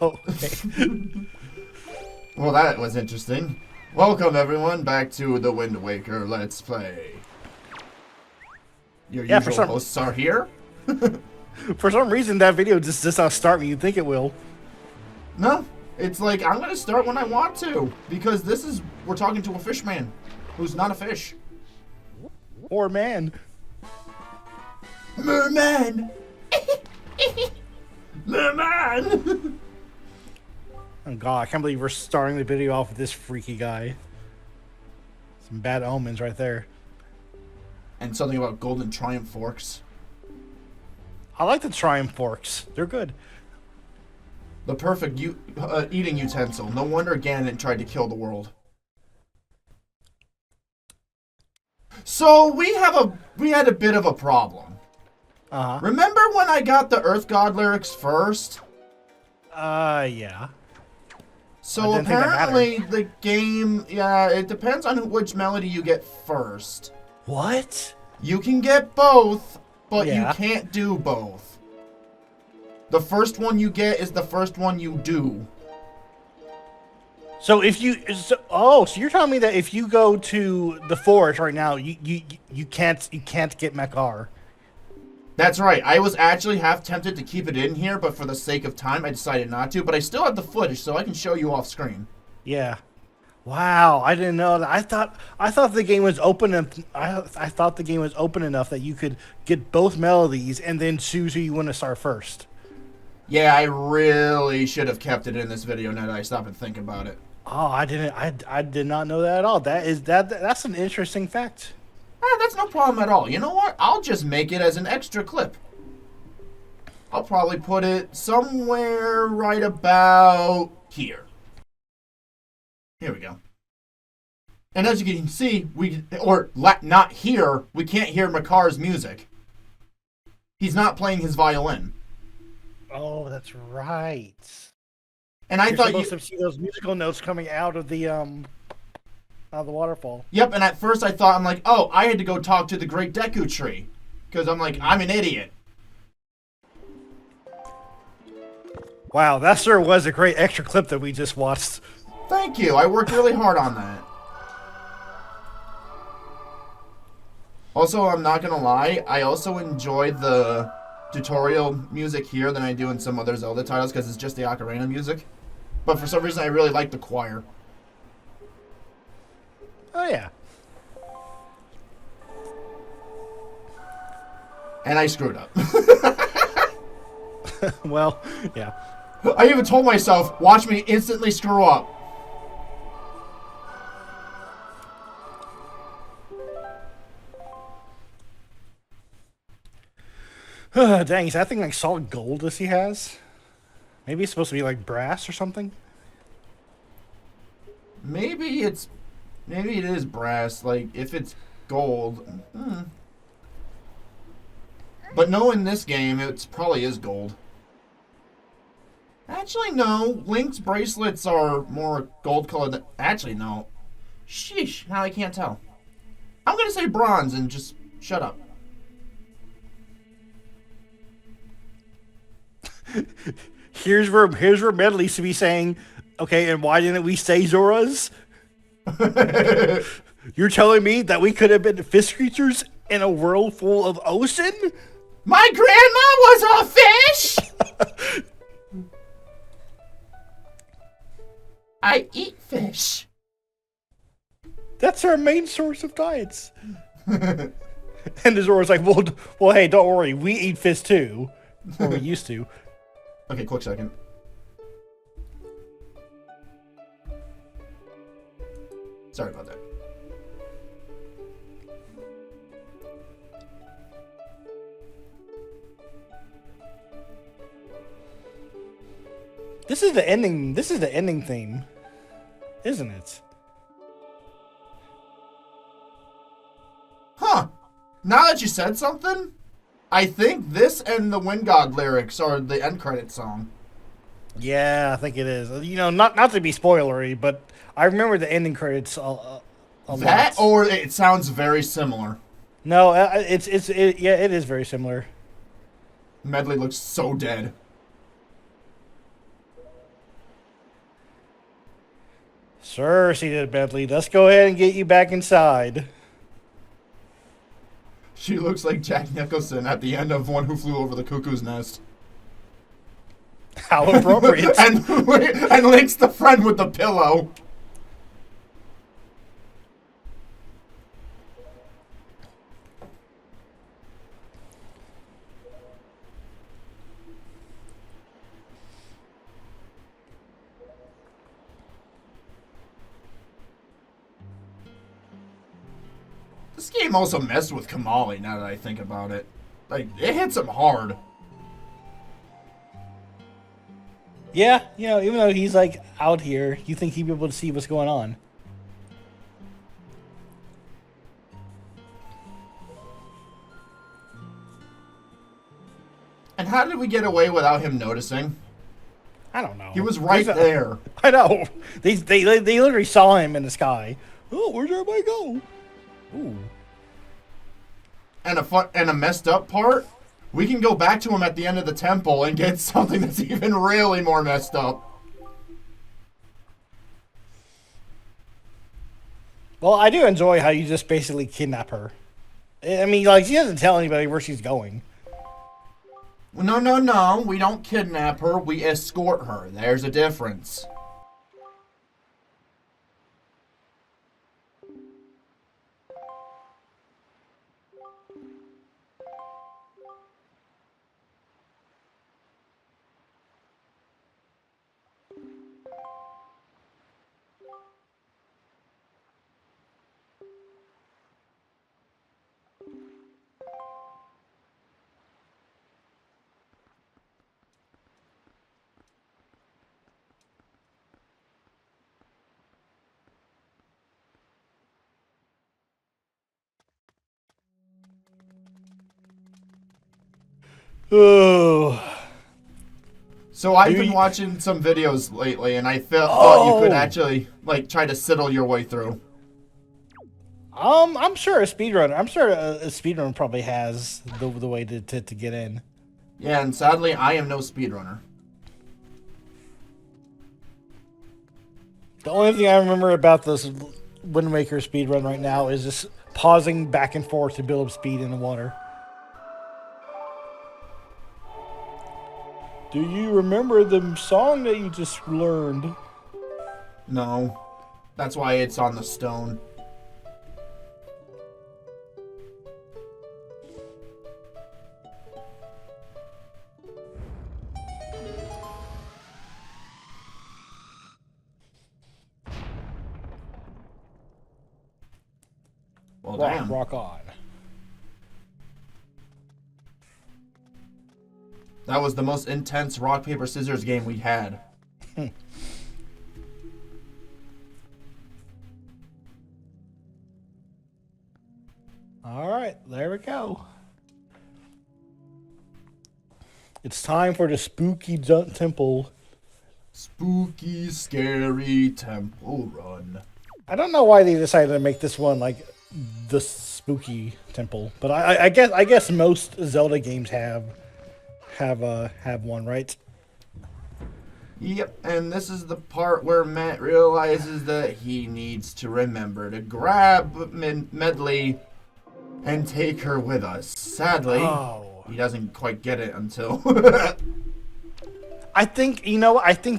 Oh, okay. Well, that was interesting. Welcome, everyone, back to the Wind Waker Let's Play. Your Yeah, for usual hosts are here. some reason that video just does not start when you think it will. No, it's like, I'm going to start when I want to. Because we're talking to a fish man who's not a fish. Poor man. Merman! Merman! Oh god, I can't believe we're starting the video off with this freaky guy. Some bad omens right there. And something about golden triumph forks. I like the triumph forks. They're good. The perfect eating utensil. No wonder Ganon tried to kill the world. So we had a bit of a problem. Remember when I got the Earth God lyrics first? Yeah. So apparently the game, yeah, it depends on which melody you get first. What? You can get both, but Yeah. you can't do both. The first one you get is the first one you do. So if you, so you're telling me that if you go to the forest right now, you can't get Makar. That's right. I was actually half tempted to keep it in here, but for the sake of time, I decided not to. But I still have the footage, so I can show you off screen. Yeah. Wow, I didn't know that. I thought the game was open, and I thought the game was open enough that you could get both melodies and then choose who you want to start first. Yeah, I really should have kept it in this video now that I stop and think about it. Oh, I didn't. I did not know that at all. That's an interesting fact. That's no problem at all. You know what? I'll just make it as an extra clip. I'll probably put it somewhere right about here. Here we go. And as you can see, not here, we can't hear Makar's music. He's not playing his violin. Oh, that's right. And I You're thought supposed to see those musical notes coming out of the waterfall. Yep, and at first I thought, I'm like, oh, I had to go talk to the Great Deku Tree. Because I'm like, I'm an idiot. Wow, that sure was a great extra clip that we just watched. Thank you. I worked really hard on that. Also, I'm not going to lie, I also enjoy the tutorial music here than I do in some other Zelda titles because it's just the ocarina music. But for some reason, I really like the choir. Oh, yeah. And I screwed up. Well, yeah. I even told myself, watch me instantly screw up. Dang, is that thing like solid gold as he has? Maybe it's supposed to be like brass or something? Maybe it is brass, like, if it's gold. But no, in this game, it probably is gold. Actually, no. Link's bracelets are more gold-colored than... Actually, no. Sheesh, now I can't tell. I'm gonna say bronze and just shut up. Here's where Medley should be saying, okay, and why didn't we stay Zoras? You're telling me that we could have been fish creatures in a world full of ocean? My grandma was a fish! I eat fish. That's our main source of diets. And the Zora's like, well, hey, don't worry, we eat fish too. Or we used to. Okay, quick second. Sorry about that. This is the ending. This is the ending theme, isn't it? Huh. Now that you said something, I think this and the Wind God lyrics are the end credit song. Yeah, I think it is. You know, not to be spoilery, but I remember the ending credits a lot. That, or it sounds very similar. No, yeah, it is very similar. Medley looks so dead. Sure, Seated Bentley. Let's go ahead and get you back inside. She looks like Jack Nicholson at the end of One Who Flew Over the Cuckoo's Nest. How appropriate. and links the friend with the pillow. This game also messed with Kamali, now that I think about it. Like, it hits him hard. Yeah, you know, even though he's like out here, you think he'd be able to see what's going on. And how did we get away without him noticing? I don't know. He was right there. I know. They literally saw him in the sky. Oh, where'd everybody go? Ooh. And a messed up part, we can go back to him at the end of the temple and get something that's even really more messed up. Well, I do enjoy how you just basically kidnap her. I mean, like, she doesn't tell anybody where she's going. No. We don't kidnap her. We escort her. There's a difference. Oh. So I've been watching some videos lately, and I thought you could actually like try to siddle your way through. I'm sure a speedrunner. I'm sure a speedrunner probably has the way to get in. Yeah, and sadly, I am no speedrunner. The only thing I remember about this Wind Waker speedrun right now is just pausing back and forth to build up speed in the water. Do you remember the song that you just learned? No. That's why it's on the stone. Well, damn. Rock on. That was the most intense rock, paper, scissors game we had. All right, there we go. It's time for the spooky temple. Spooky, scary temple run. I don't know why they decided to make this one like the spooky temple, but I guess most Zelda games have one, right? Yep, and this is the part where Matt realizes that he needs to remember to grab Medley and take her with us. Sadly, he doesn't quite get it until. I think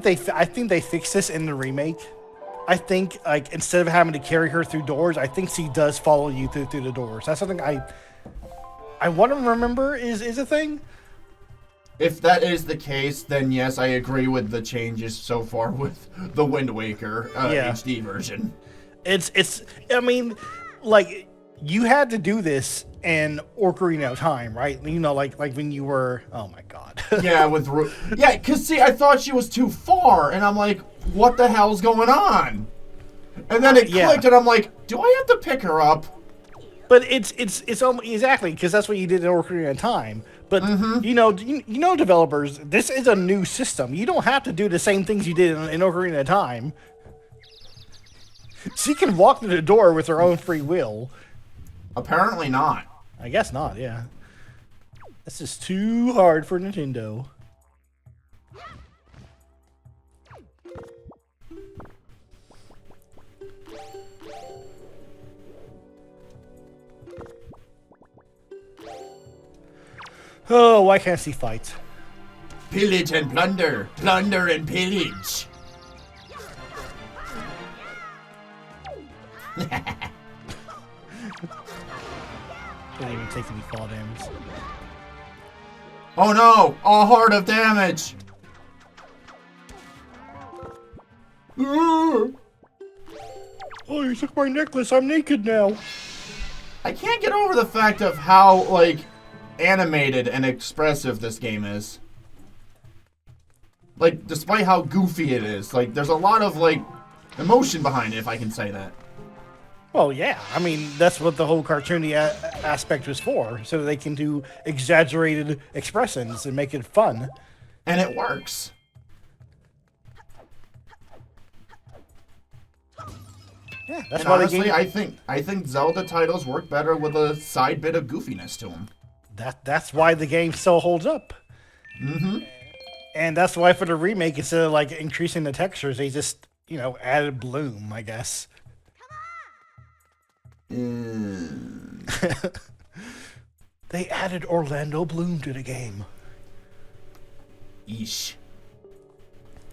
they fixed this in the remake. I think like instead of having to carry her through doors, I think she does follow you through the doors. That's something I want to remember is a thing. If that is the case, then yes, I agree with the changes so far with the Wind Waker HD version. It's I mean, like you had to do this in Ocarina of Time, right? You know, like when you were, oh my god. Yeah, because see, I thought she was too far, and I'm like, what the hell's going on? And then it clicked, and I'm like, do I have to pick her up? But it's exactly because that's what you did in Ocarina of Time. But you know, developers, this is a new system. You don't have to do the same things you did in Ocarina of Time. She can walk through the door with her own free will. Apparently not. I guess not. Yeah, this is too hard for Nintendo. Oh, why can't I see fights? Pillage and plunder. Plunder and pillage. Didn't even take any fall damage. Oh no! A heart of damage! Oh, you took my necklace. I'm naked now. I can't get over the fact of how, like, animated and expressive this game is. Like, despite how goofy it is, like, there's a lot of, like, emotion behind it, if I can say that. Well, yeah. I mean, that's what the whole cartoony aspect was for, so they can do exaggerated expressions and make it fun. And it works. Yeah, that's And why honestly, the game. I think Zelda titles work better with a side bit of goofiness to them. That's why the game still holds up. Mm-hmm. And that's why for the remake, instead of like increasing the textures, they just, you know, added bloom, I guess. They added Orlando Bloom to the game. Yeesh.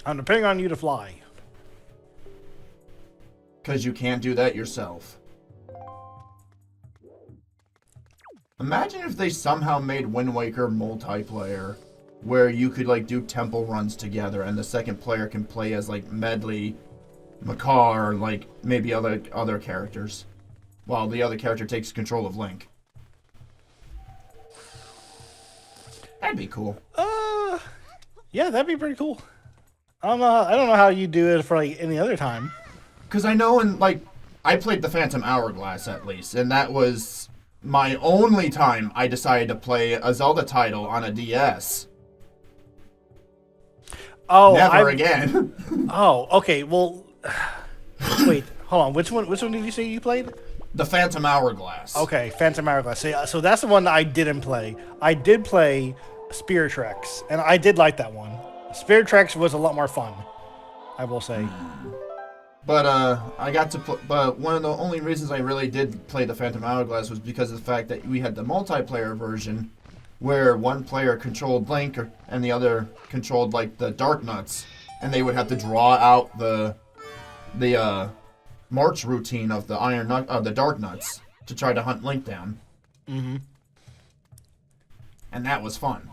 I'm depending on you to fly. Because you can't do that yourself. Imagine if they somehow made Wind Waker multiplayer, where you could, like, do temple runs together, and the second player can play as, like, Medley, Makar, or, like, maybe other characters, while the other character takes control of Link. That'd be cool. Yeah, that'd be pretty cool. I don't know how you do it for like any other time. Because I know, I played the Phantom Hourglass at least, and that was my only time I decided to play a Zelda title on a DS. Oh, never again. Oh, okay. Well, wait, hold on. Which one did you say you played? The Phantom Hourglass. Okay, Phantom Hourglass. So that's the one that I didn't play. I did play Spirit Tracks, and I did like that one. Spirit Tracks was a lot more fun, I will say. But I got to but one of the only reasons I really did play the Phantom Hourglass was because of the fact that we had the multiplayer version where one player controlled Link and the other controlled like the Dark Nuts, and they would have to draw out the march routine of the Dark Nuts to try to hunt Link down. Mm-hmm. And that was fun.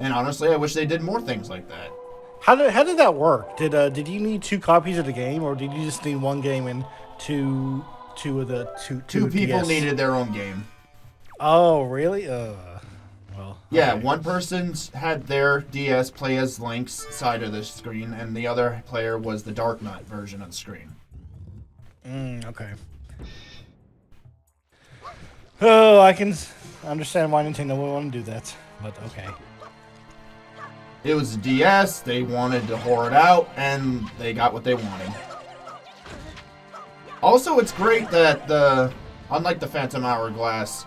And honestly, I wish they did more things like that. How did that work? Did you need 2 copies of the game, or did you just need one game and two of the Two people DS? needed their own game. Oh, really? Well. Yeah, okay. one person had their DS play as Link's side of the screen, and the other player was the Dark Knight version of the screen. Okay. Oh, I can understand why Nintendo would want to do that, but okay. It was a DS, they wanted to whore it out, and they got what they wanted. Also, it's great that unlike the Phantom Hourglass,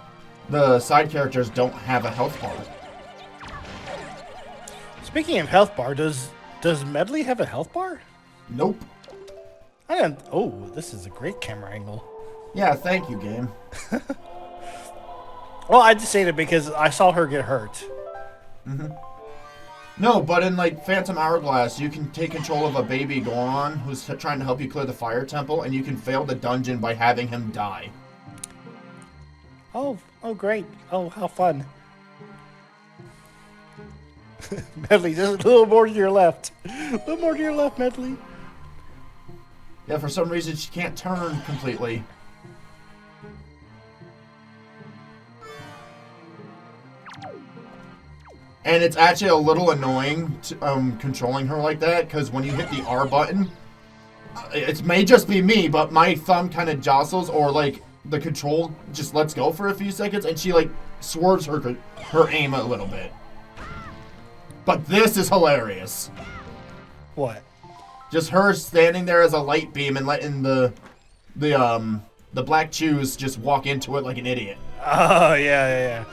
the side characters don't have a health bar. Speaking of health bar, does Medley have a health bar? Nope. I didn't. Oh, this is a great camera angle. Yeah, thank you, game. Well, I just say that because I saw her get hurt. Mm-hmm. No, but in like Phantom Hourglass, you can take control of a baby Goron who's trying to help you clear the fire temple, and you can fail the dungeon by having him die. Oh, great. Oh, how fun. Medley, just a little more to your left. A little more to your left, Medley. Yeah, for some reason she can't turn completely. And it's actually a little annoying to, controlling her like that, because when you hit the R button, it may just be me, but my thumb kind of jostles, or like the control just lets go for a few seconds, and she like swerves her aim a little bit. But this is hilarious. What? Just her standing there as a light beam and letting the black chews just walk into it like an idiot. Oh, yeah.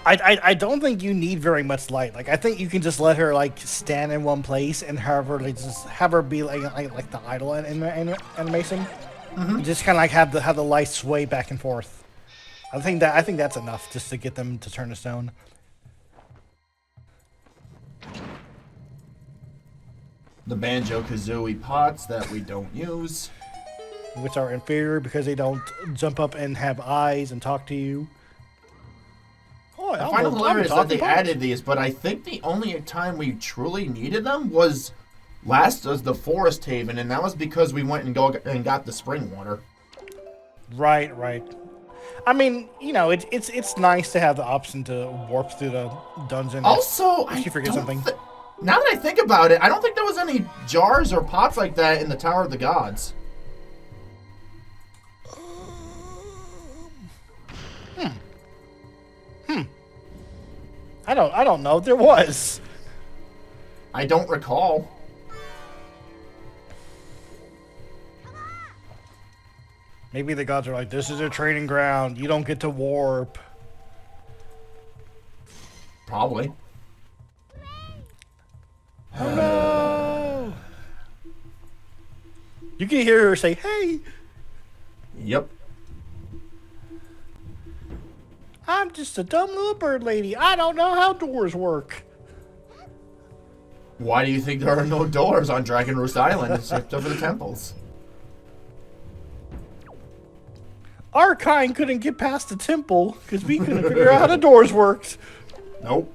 I don't think you need very much light. Like, I think you can just let her like stand in one place and have her like just have her be like the idle animation. Just kind of like have the light sway back and forth. I think that's enough just to get them to turn to stone. The Banjo-Kazooie pots that we don't use. Which are inferior because they don't jump up and have eyes and talk to you. Oh, I find it hilarious that they added these, but I think the only time we truly needed them was last as the Forest Haven, and that was because we went and got the spring water. Right, right. I mean, you know, it's nice to have the option to warp through the dungeon. Also, if you forget something. Now that I think about it, I don't think there was any jars or pots like that in the Tower of the Gods. I don't know. There was. I don't recall. Maybe the gods are like, this is a training ground. You don't get to warp. Probably. Oh no! You can hear her say, hey! Yep. I'm just a dumb little bird lady. I don't know how doors work. Why do you think there are no doors on Dragon Roost Island except over the temples? Our kind couldn't get past the temple because we couldn't figure out how the doors worked. Nope.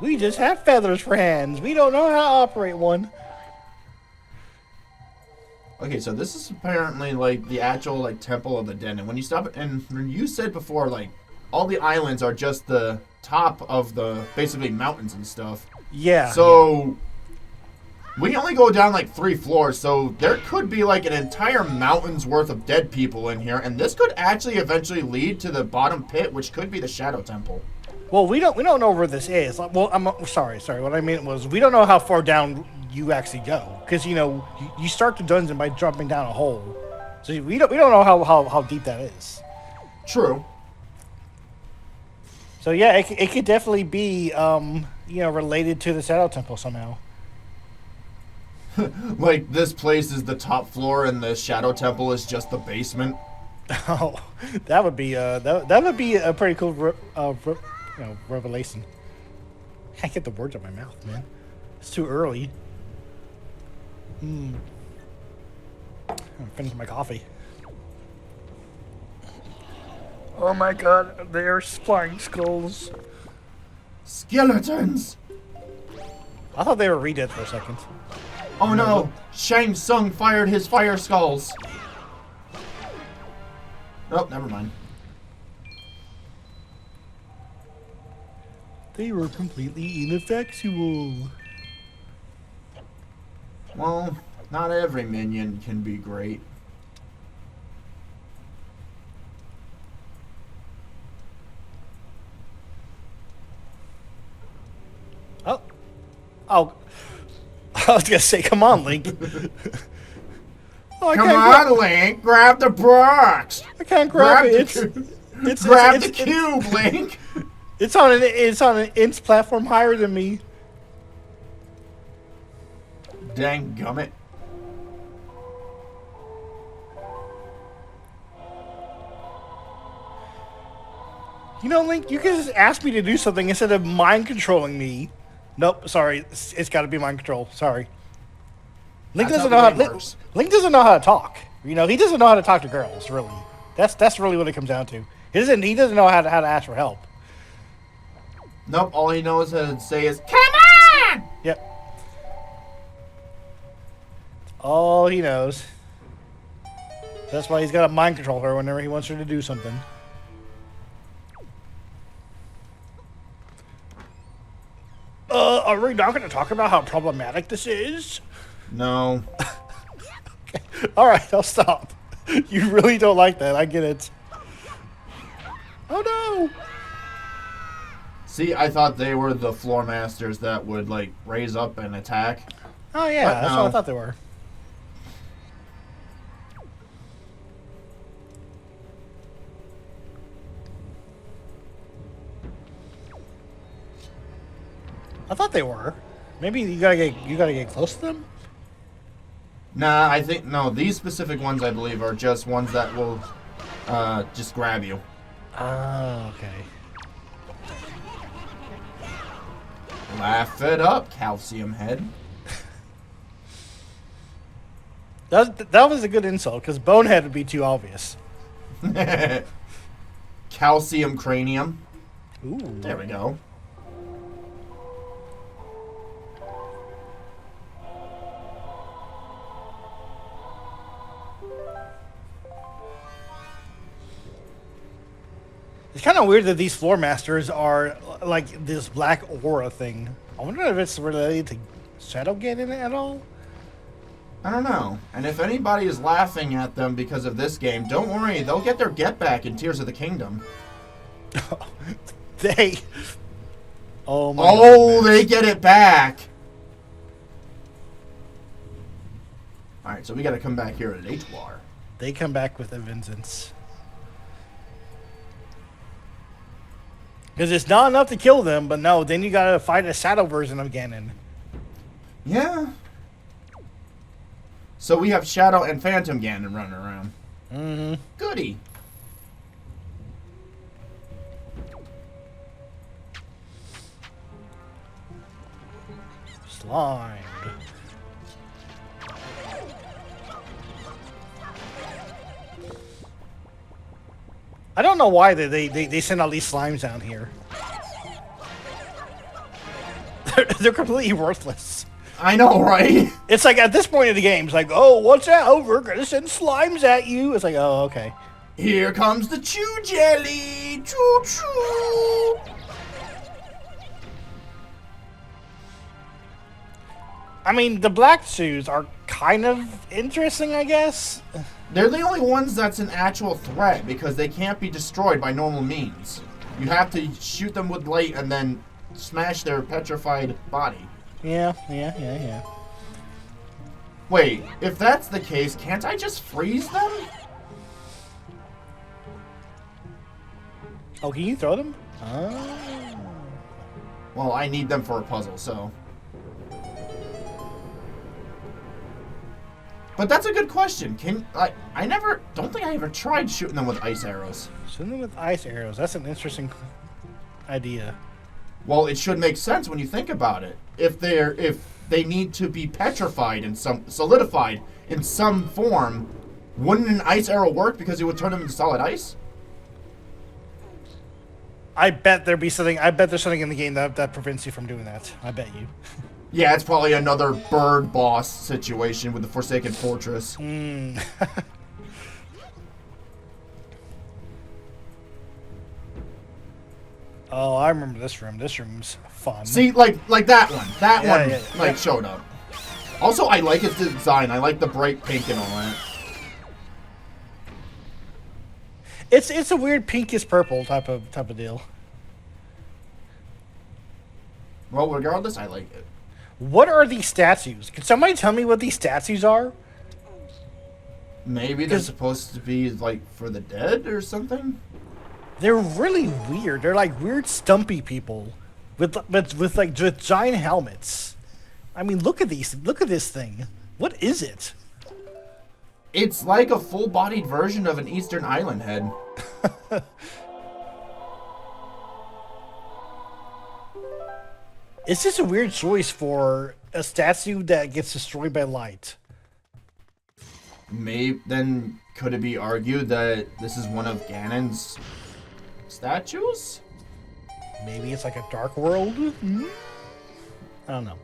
We just have feathers for hands. We don't know how to operate one. Okay, so this is apparently like the actual like temple of the den, and when you stop and when you said before, like all the islands are just the top of the basically mountains and stuff. Yeah. So we only go down like 3 floors, so there could be like an entire mountain's worth of dead people in here, and this could actually eventually lead to the bottom pit, which could be the Shadow Temple. Well, we don't know where this is. Well, I'm sorry. What I meant was we don't know how far down you actually go, because you know you start the dungeon by jumping down a hole, so we don't know how deep that is. True. So yeah, it could definitely be you know, related to the Shadow Temple somehow. Like this place is the top floor and the Shadow Temple is just the basement. Oh, that would be that would be a pretty cool you know, revelation. I can't get the words out of my mouth, man. It's too early. I'm finishing my coffee. Oh my god, there's flying skulls. Skeletons! I thought they were redead for a second. Oh no! Shang Tsung fired his fire skulls! Oh, never mind. They were completely ineffectual. Well, not every minion can be great. Oh. I was gonna say, come on, Link. Oh, Come on, Link, grab the box! I can't grab it. Grab the cube, Link! It's on an inch platform higher than me. Dang gummit. You know, Link, you can just ask me to do something instead of mind controlling me. Nope, sorry. It's got to be mind control. Sorry. Link doesn't know how. Link doesn't know how to talk. You know, he doesn't know how to talk to girls. Really, that's really what it comes down to. He doesn't know how to ask for help. Nope. All he knows how to say is "Come on." Yep. All he knows. That's why he's got to mind control her whenever he wants her to do something. Are we not going to talk about how problematic this is? No. Okay. All right, I'll stop. You really don't like that. I get it. Oh, no. See, I thought they were the floor masters that would, like, raise up and attack. Oh, yeah, that's what I thought they were. thought they were. Maybe you gotta get close to them. Nah, I think no. These specific ones, I believe, are just ones that will just grab you. Oh, okay. Laugh it up, calcium head. That was a good insult because bonehead would be too obvious. Calcium cranium. Ooh. There we go. It's kind of weird that these floor masters are like this black aura thing. I wonder if it's related to Shadow Ganon at all. I don't know. And if anybody is laughing at them because of this game, don't worry. They'll get their get back in Tears of the Kingdom. They. Oh my. Oh, they get it back. All right, so we got to come back here at H-War. They come back with a vengeance. Because it's not enough to kill them, but no, then you gotta fight a shadow version of Ganon. Yeah. So we have Shadow and Phantom Ganon running around. Mm-hmm. Goody. Slimed. I don't know why they send all these slimes down here. They're completely worthless. I know, right? It's like at this point in the game, it's like, oh, watch out, we're gonna send slimes at you. It's like, oh, okay. Here comes the chew jelly. Choo choo. I mean, the black shoes are kind of interesting, I guess. They're the only ones that's an actual threat because they can't be destroyed by normal means. You have to shoot them with light and then smash their petrified body. Yeah. Wait, if that's the case, can't I just freeze them? Oh, can you throw them? Oh. Well, I need them for a puzzle, so. But that's a good question. I don't think I ever tried shooting them with ice arrows. Shooting them with ice arrows. That's an interesting idea. Well, it should make sense when you think about it. If they need to be petrified and solidified in some form, wouldn't an ice arrow work because it would turn them into solid ice? I bet there's something in the game that prevents you from doing that. I bet you. Yeah, it's probably another bird boss situation with the Forsaken Fortress. Oh, I remember this room. This room's fun. See, like that one. That one yeah. showed up. Also, I like its design. I like the bright pink and all that. It's a weird pinkish purple type of deal. Well, regardless, I like it. What are these statues? Can somebody tell me what these statues are? Maybe they're supposed to be like for the dead or something. They're really weird. They're like weird stumpy people with giant helmets. I mean, look at these. Look at this thing. What is it? It's like a full-bodied version of an Eastern Island head. It's just a weird choice for a statue that gets destroyed by light. Maybe then could it be argued that this is one of Ganon's statues? Maybe it's like a dark world. I don't know.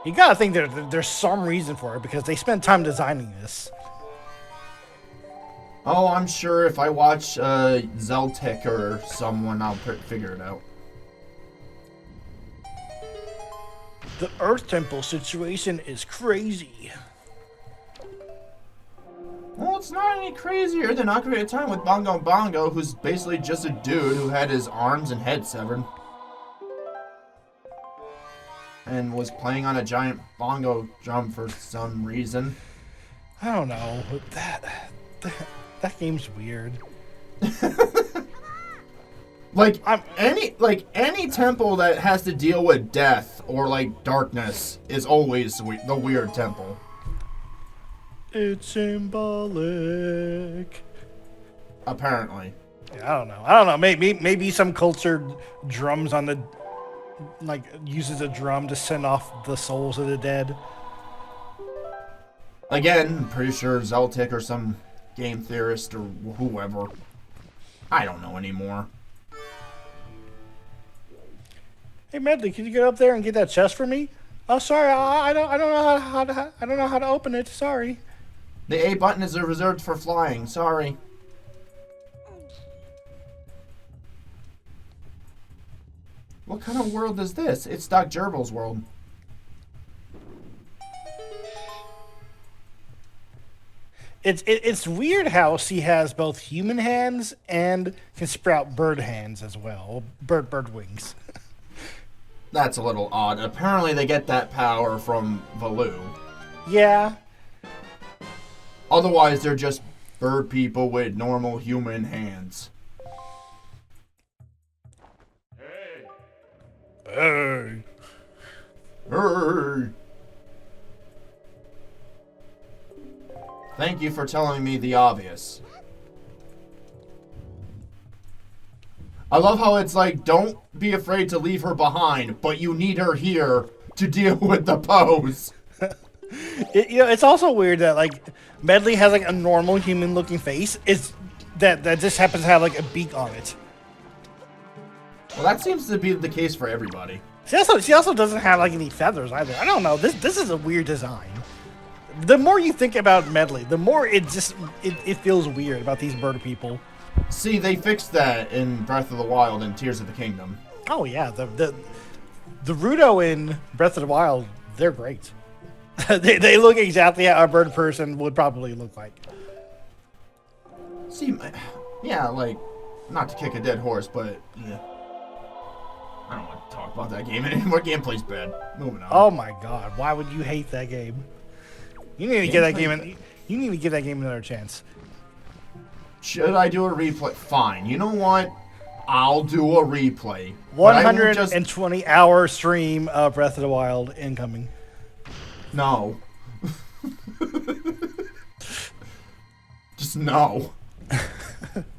You gotta think there's some reason for it because they spent time designing this. Oh, I'm sure if I watch Zelda or someone, I'll figure it out. The Earth Temple situation is crazy. Well, it's not any crazier than Ocarina of Time with Bongo Bongo, who's basically just a dude who had his arms and head severed. And was playing on a giant bongo drum for some reason. I don't know. That game's weird. Like any temple that has to deal with death or like darkness is always the weird temple. It's symbolic. Apparently. Yeah, I don't know. Maybe some culture drums on the uses a drum to send off the souls of the dead. Again, I'm pretty sure Zeltic or some game theorist or whoever. I don't know anymore. Hey Medley, can you get up there and get that chest for me? Oh, sorry, I don't know I don't know how to open it. Sorry. The A button is reserved for flying. Sorry. What kind of world is this? It's Doc Gerbil's world. It's weird how she has both human hands and can sprout bird hands as well. Bird wings. That's a little odd. Apparently they get that power from Valoo. Yeah. Otherwise they're just bird people with normal human hands. Hey. Hey. Thank you for telling me the obvious. I love how it's like, don't be afraid to leave her behind, but you need her here to deal with the pose. It's also weird that like Medley has like a normal human-looking face. It's that just happens to have like a beak on it. Well, that seems to be the case for everybody. She also doesn't have like any feathers either. I don't know. This is a weird design. The more you think about Medley, the more it feels weird about these bird people. See, they fixed that in Breath of the Wild and Tears of the Kingdom. Oh yeah, the Rudo in Breath of the Wild, they're great. they look exactly how a bird person would probably look like. See, yeah, like, not to kick a dead horse, but yeah. I don't want to talk about that game anymore. Gameplay's bad. Moving on. Oh my god, why would you hate that game? You need to give that game you need to give that game another chance. Should I do a replay? Fine. You know what? I'll do a replay. 120-hour stream of Breath of the Wild incoming. No. Just no.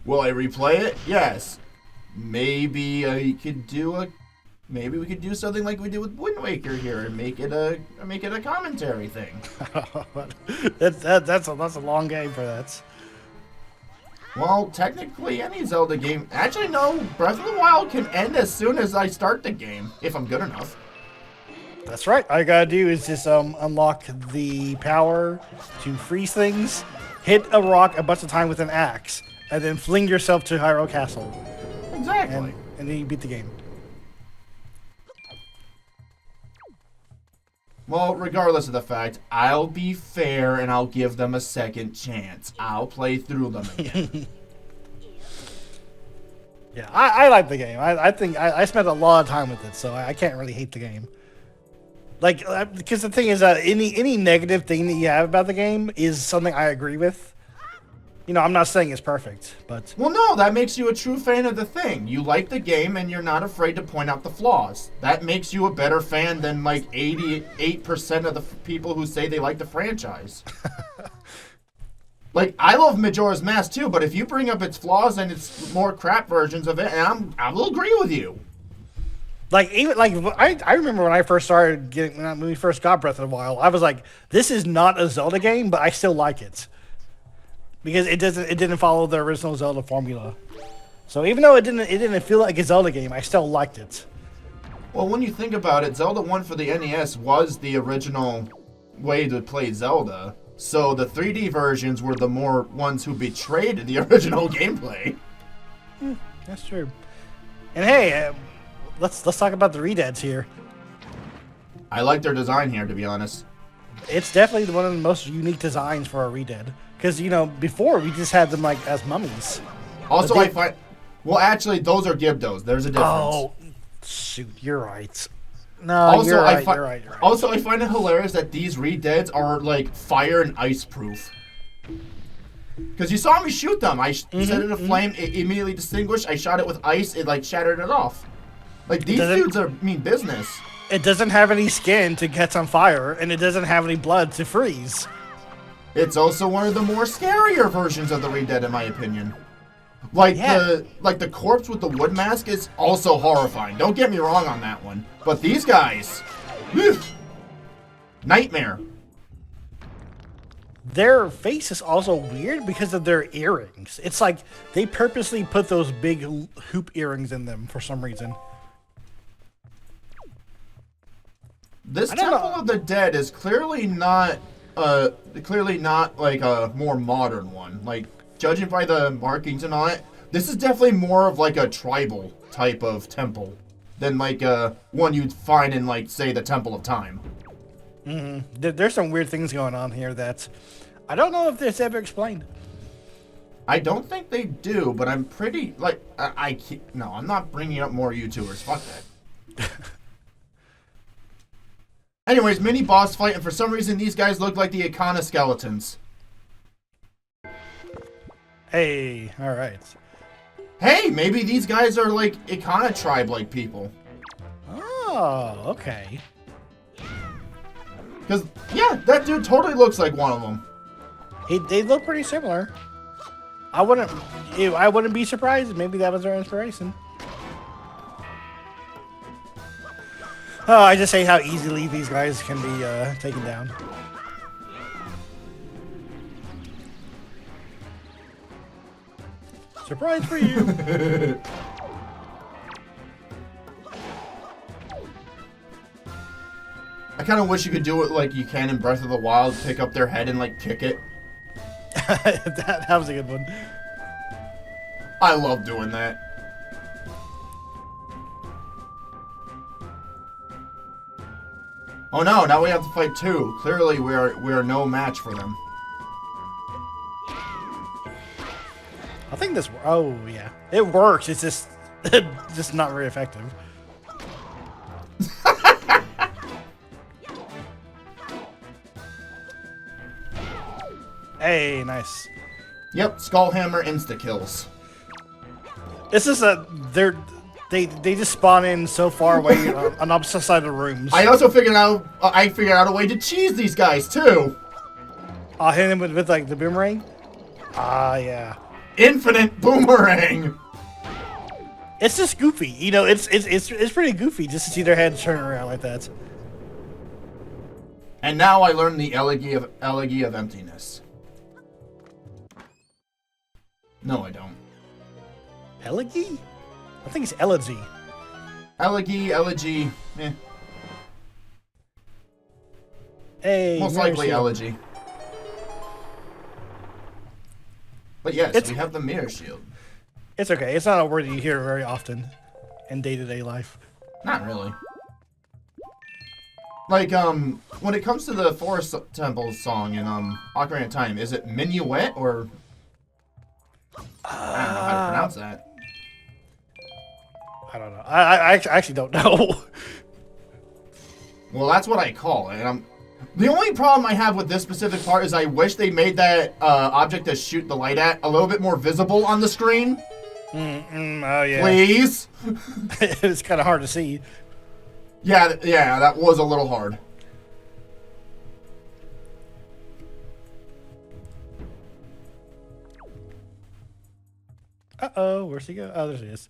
Will I replay it? Yes. Maybe we could do something like we did with Wind Waker here and make it a commentary thing. that's a long game for that. Well, technically any Zelda game. Actually, no. Breath of the Wild can end as soon as I start the game, if I'm good enough. That's right. All you gotta do is just unlock the power to freeze things, hit a rock a bunch of times with an axe, and then fling yourself to Hyrule Castle. Exactly. And then you beat the game. Well, regardless of the fact, I'll be fair and I'll give them a second chance. I'll play through them again. Yeah, I like the game. I think I spent a lot of time with it, so I can't really hate the game. Like, because the thing is that any negative thing that you have about the game is something I agree with. You know, I'm not saying it's perfect, but... Well, no, that makes you a true fan of the thing. You like the game and you're not afraid to point out the flaws. That makes you a better fan than, like, 88% of the people who say they like the franchise. Like, I love Majora's Mask, too, but if you bring up its flaws and its more crap versions of it, and I will agree with you. Like, even like I remember when I first started when we first got Breath of the Wild, I was like, this is not a Zelda game, but I still like it. Because it didn't follow the original Zelda formula. So even though it didn't feel like a Zelda game, I still liked it. Well, when you think about it, Zelda 1 for the NES was the original way to play Zelda. So the 3D versions were the more ones who betrayed the original gameplay. That's true. And hey, let's talk about the Redeads here. I like their design here, to be honest. It's definitely one of the most unique designs for a Redead. Because, you know, before we just had them like as mummies. Also, I find... Well, actually, those are Gibdos. There's a difference. Oh, shoot, you're right. No, you're right. Also, I find it hilarious that these Redeads are, like, fire and ice proof. Because you saw me shoot them. I set it aflame. It immediately distinguished. I shot it with ice. It like shattered it off. Like these dudes are mean business. It doesn't have any skin to catch on fire, and it doesn't have any blood to freeze. It's also one of the more scarier versions of the Red Dead, in my opinion. Like the corpse with the wood mask is also horrifying. Don't get me wrong on that one. But these guys, whew, nightmare. Their face is also weird because of their earrings. It's like they purposely put those big hoop earrings in them for some reason. This Temple of the Dead is clearly not like a more modern one. Like, judging by the markings and all that, this is definitely more of like a tribal type of temple than like one you'd find in, like, say, the Temple of Time. There's some weird things going on here that I don't know if this ever explained. I don't think they do, but I'm pretty like I can't, no, I'm not bringing up more YouTubers. Fuck that. Anyways, mini boss fight, and for some reason these guys look like the Icona skeletons. Hey, all right. Hey, maybe these guys are like Icona tribe-like people. Oh, okay. Because, yeah, that dude totally looks like one of them. They look pretty similar. I wouldn't be surprised. Maybe that was their inspiration. Oh, I just hate how easily these guys can be taken down. Surprise for you! I kind of wish you could do it like you can in Breath of the Wild, pick up their head and like kick it. that was a good one. I love doing that. Oh no, now we have to fight two. Clearly we are no match for them. I think this, oh yeah. It works, it's just, just not very effective. Hey, nice. Yep, Skullhammer insta-kills. This is they just spawn in so far away on opposite side of the rooms. I also figured out a way to cheese these guys too. I'll hit him with like the boomerang. Ah, yeah. Infinite boomerang. It's just goofy, you know. It's pretty goofy just to see their heads turn around like that. And now I learned the elegy of emptiness. No, I don't. Elegy? I think it's elegy. Elegy, eh. Hey, Most likely elegy. But yes, we have the mirror shield. It's okay. It's not a word you hear very often in day-to-day life. Not really. Like, when it comes to the Forest Temple song in, Ocarina of Time, is it minuet or... I don't know how to pronounce that. I don't know. I actually don't know. Well, that's what I call it. And the only problem I have with this specific part is I wish they made that object to shoot the light at a little bit more visible on the screen. Oh, yeah. Please? It's kind of hard to see. Yeah, that was a little hard. Uh-oh, where's he go? Oh, there he is.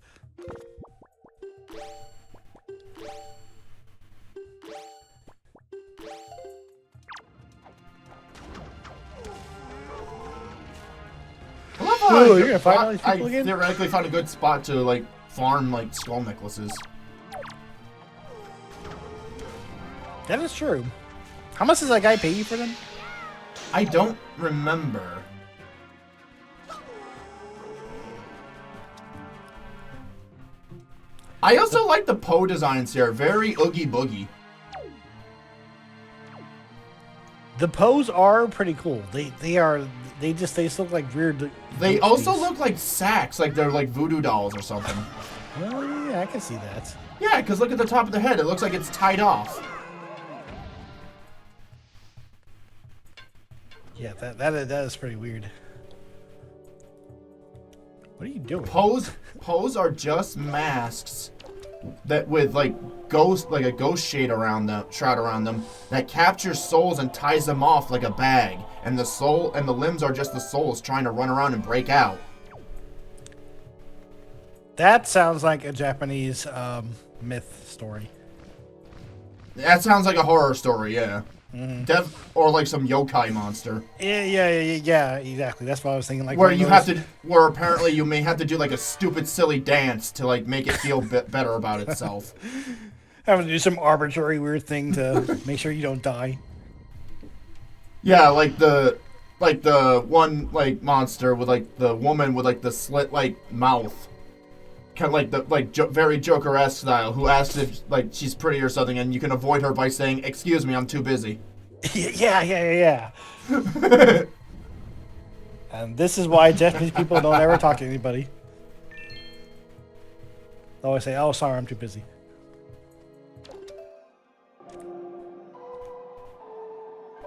Oh, you're gonna find all these people again? I theoretically found a good spot to, like, farm, like, skull necklaces. That is true. How much does that guy pay you for them? I don't remember. I also like the Poe designs here. Very oogie boogie. The Poes are pretty cool. They just look like weird. They also look like sacks, like they're like voodoo dolls or something. Oh yeah, I can see that. Yeah, because look at the top of the head. It looks like it's tied off. Yeah, that is pretty weird. What are you doing? Pose are just masks that with like a ghost shade around them, shroud around them, that captures souls and ties them off like a bag. And the soul and the limbs are just the souls trying to run around and break out. That sounds like a Japanese myth story. That sounds like a horror story, yeah. Or like some yokai monster. Yeah, exactly. That's what I was thinking. Like where apparently you may have to do like a stupid, silly dance to like make it feel better about itself. Having to do some arbitrary weird thing to make sure you don't die. Yeah, like the one like monster with like the woman with like the slit like mouth. Kind of like the very Joker-esque style, who asks if like she's pretty or something, and you can avoid her by saying, "Excuse me, I'm too busy." Yeah. And this is why Japanese people don't ever talk to anybody. They always say, "Oh, sorry, I'm too busy."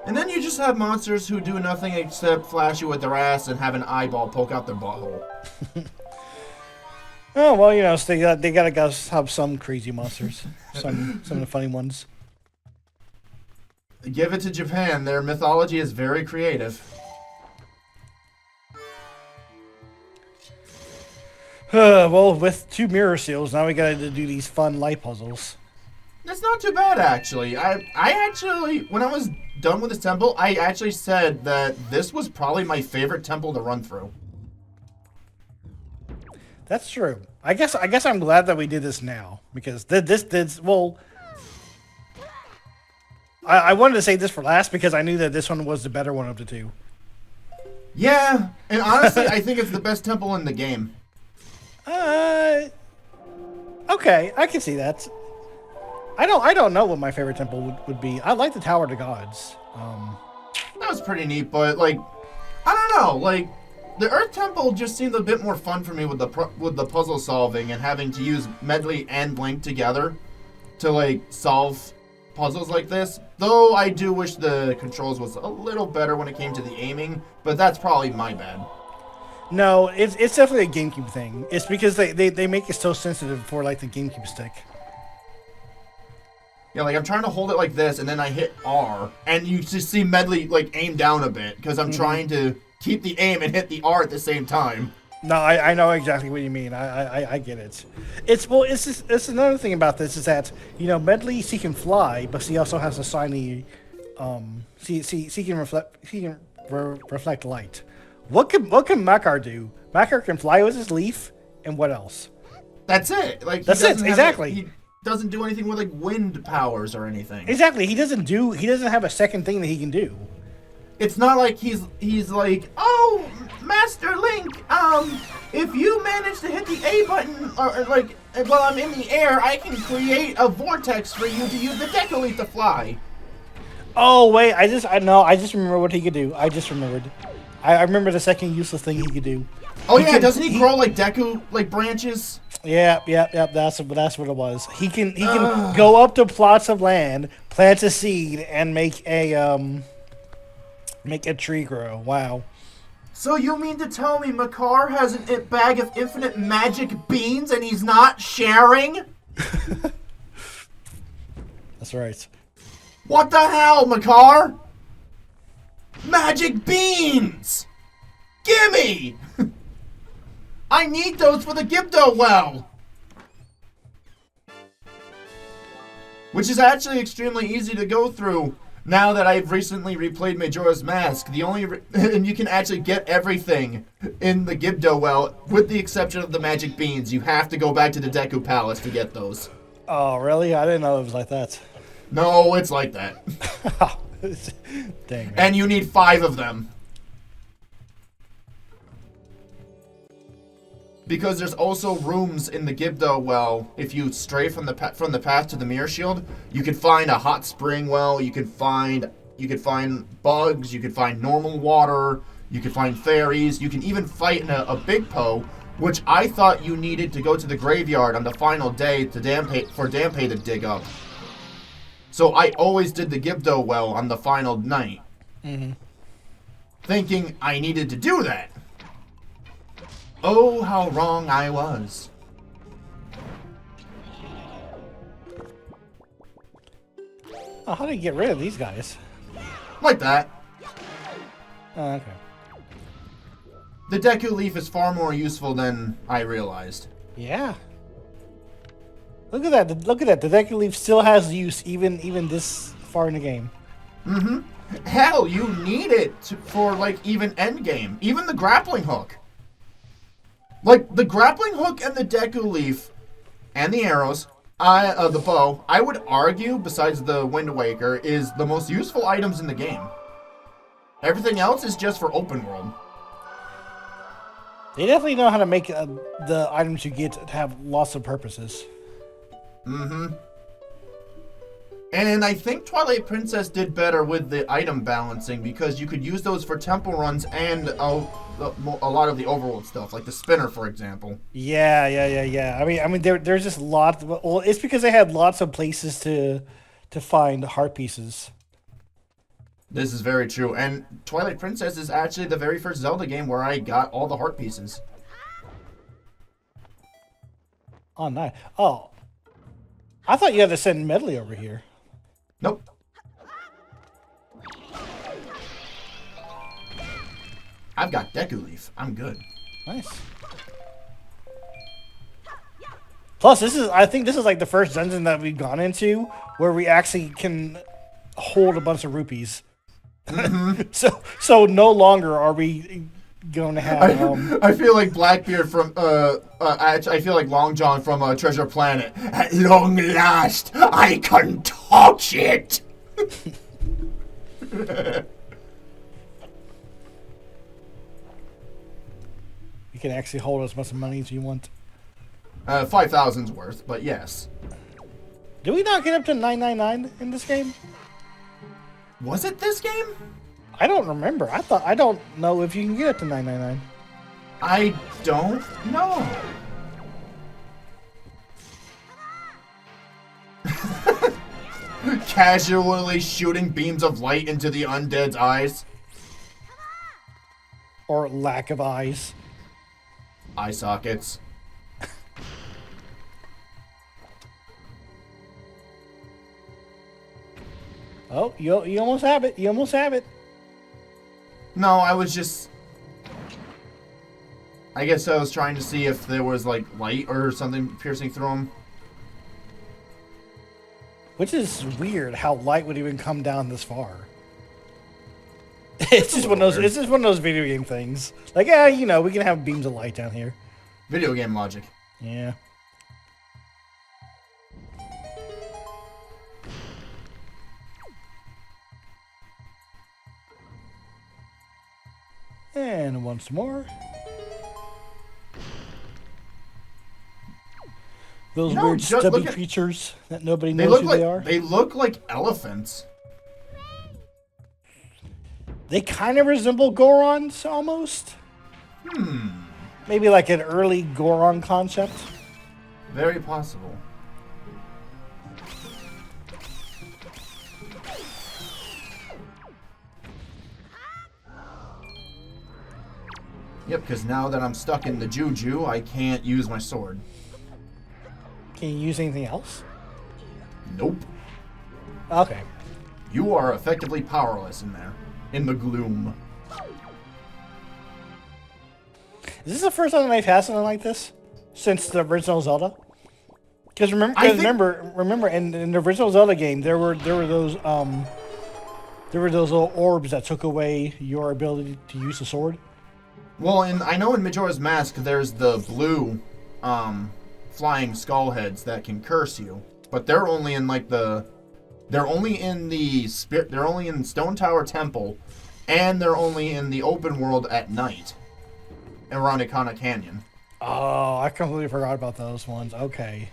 And then you just have monsters who do nothing except flash you with their ass and have an eyeball poke out their butthole. Oh, well, so they gotta have some crazy monsters. Some of the funny ones. Give it to Japan. Their mythology is very creative. Well, with 2 mirror seals, now we gotta do these fun light puzzles. That's not too bad, actually. I actually, when I was done with this temple, I actually said that this was probably my favorite temple to run through. That's true. I guess I'm glad that we did this now, because this well, I wanted to say this for last because I knew that this one was the better one of the 2. Yeah, and honestly, I think it's the best temple in the game. Okay, I can see that. I don't know what my favorite temple would be. I like the Tower of the Gods. That was pretty neat, but like, I don't know, like. The Earth Temple just seemed a bit more fun for me with the puzzle solving and having to use Medley and Link together to like solve puzzles like this. Though I do wish the controls was a little better when it came to the aiming, but that's probably my bad. No, it's definitely a GameCube thing. It's because they make it so sensitive for like the GameCube stick. Yeah, like I'm trying to hold it like this and then I hit R and you just see Medley like aim down a bit because I'm trying to keep the aim and hit the R at the same time. No, I know exactly what you mean. I get it. It's another thing about this is that Medley, she can fly, but she also has a shiny she can reflect light. What can Makar do? Makar can fly with his leaf, and what else? That's it. Like that's it exactly. He doesn't do anything with like wind powers or anything. Exactly. He doesn't have a second thing that he can do. It's not like he's like, oh, Master Link, if you manage to hit the A button, or like, while I'm in the air, I can create a vortex for you to use the Deku Leaf to fly. Oh, wait, I just remember what he could do. I just remembered. I remember the second useless thing he could do. Oh, yeah, doesn't he grow, like, Deku, like, branches? Yeah, that's what it was. He can go up to plots of land, plant a seed, and make a tree grow. Wow. So you mean to tell me Makar has a bag of infinite magic beans and he's not sharing? That's right. What the hell, Makar? Magic beans! Gimme! I need those for the Gibdo well! Which is actually extremely easy to go through. Now that I've recently replayed Majora's Mask, and you can actually get everything in the Gibdo well, with the exception of the magic beans. You have to go back to the Deku Palace to get those. Oh, really? I didn't know it was like that. No, it's like that. Dang. And you need 5 of them. Because there's also rooms in the Gibdo well. If you stray from the path to the Mirror Shield, you can find a hot spring well. You can find bugs. You can find normal water. You can find fairies. You can even fight in a big Poe, which I thought you needed to go to the graveyard on the final day for Dampé to dig up. So I always did the Gibdo well on the final night, thinking I needed to do that. Oh, how wrong I was. Oh, how do you get rid of these guys? Like that. Oh, okay. The Deku Leaf is far more useful than I realized. Yeah. Look at that. Look at that. The Deku Leaf still has use even this far in the game. Mm-hmm. Hell, you need it for, like, even endgame. Even the grappling hook. Like, the grappling hook and the Deku Leaf and the arrows, the bow, I would argue, besides the Wind Waker, is the most useful items in the game. Everything else is just for open world. They definitely know how to make the items you get to have lots of purposes. Mm-hmm. And I think Twilight Princess did better with the item balancing because you could use those for temple runs and a lot of the overworld stuff, like the spinner, for example. Yeah. I mean, there's just lots. Well, it's because they had lots of places to find heart pieces. This is very true. And Twilight Princess is actually the very first Zelda game where I got all the heart pieces. Oh, nice. Oh, I thought you had to send Medley over here. Nope. I've got Deku Leaf. I'm good. Nice. Plus, I think this is like the first dungeon that we've gone into where we actually can hold a bunch of rupees. Mm-hmm. So no longer are we going to have. I feel like Blackbeard from I feel like Long John from Treasure Planet. At long last, I can touch it. You can actually hold as much money as you want. 5,000's worth, but yes. Did we not get up to 999 in this game? Was it this game? I don't remember. I don't know if you can get up to 999. I don't know. Casually shooting beams of light into the undead's eyes. Or lack of eyes. Eye sockets. Oh, you almost have it. You almost have it. No, I was just... I guess I was trying to see if there was, like, light or something piercing through them. Which is weird how light would even come down this far. It's just one of those video game things. Like, yeah, you know, we can have beams of light down here. Video game logic. Yeah. And once more. Those weird stubby creatures that nobody knows who they are. They look like elephants. They kind of resemble Gorons, almost. Maybe like an early Goron concept. Very possible. Yep, because now that I'm stuck in the Juju, I can't use my sword. Can you use anything else? Nope. Okay. You are effectively powerless in there. In the gloom. Is this the first time they've had something like this? Since the original Zelda? Because remember in the original Zelda game there were those little orbs that took away your ability to use the sword. Well, I know in Majora's Mask there's the blue flying skull heads that can curse you, but they're only in Stone Tower Temple, and they're only in the open world at night around Ikana Canyon. Oh, I completely forgot about those ones. Okay.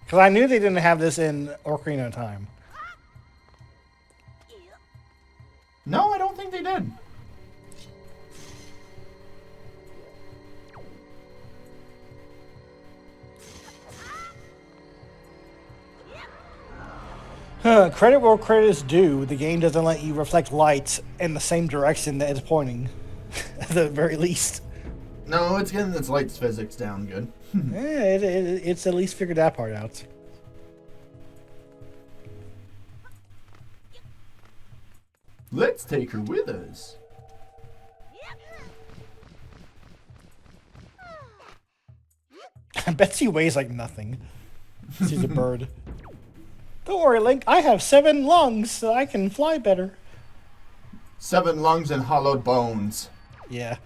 Because I knew they didn't have this in Ocarina of Time. No, I don't think they did. Credit where credit is due. The game doesn't let you reflect lights in the same direction that it's pointing. at the very least. No, it's getting its light physics down good. It's at least figured that part out. Let's take her with us. I bet she weighs like nothing. She's a bird. Don't worry, Link. I have 7 lungs, so I can fly better. 7 lungs and hollowed bones. Yeah.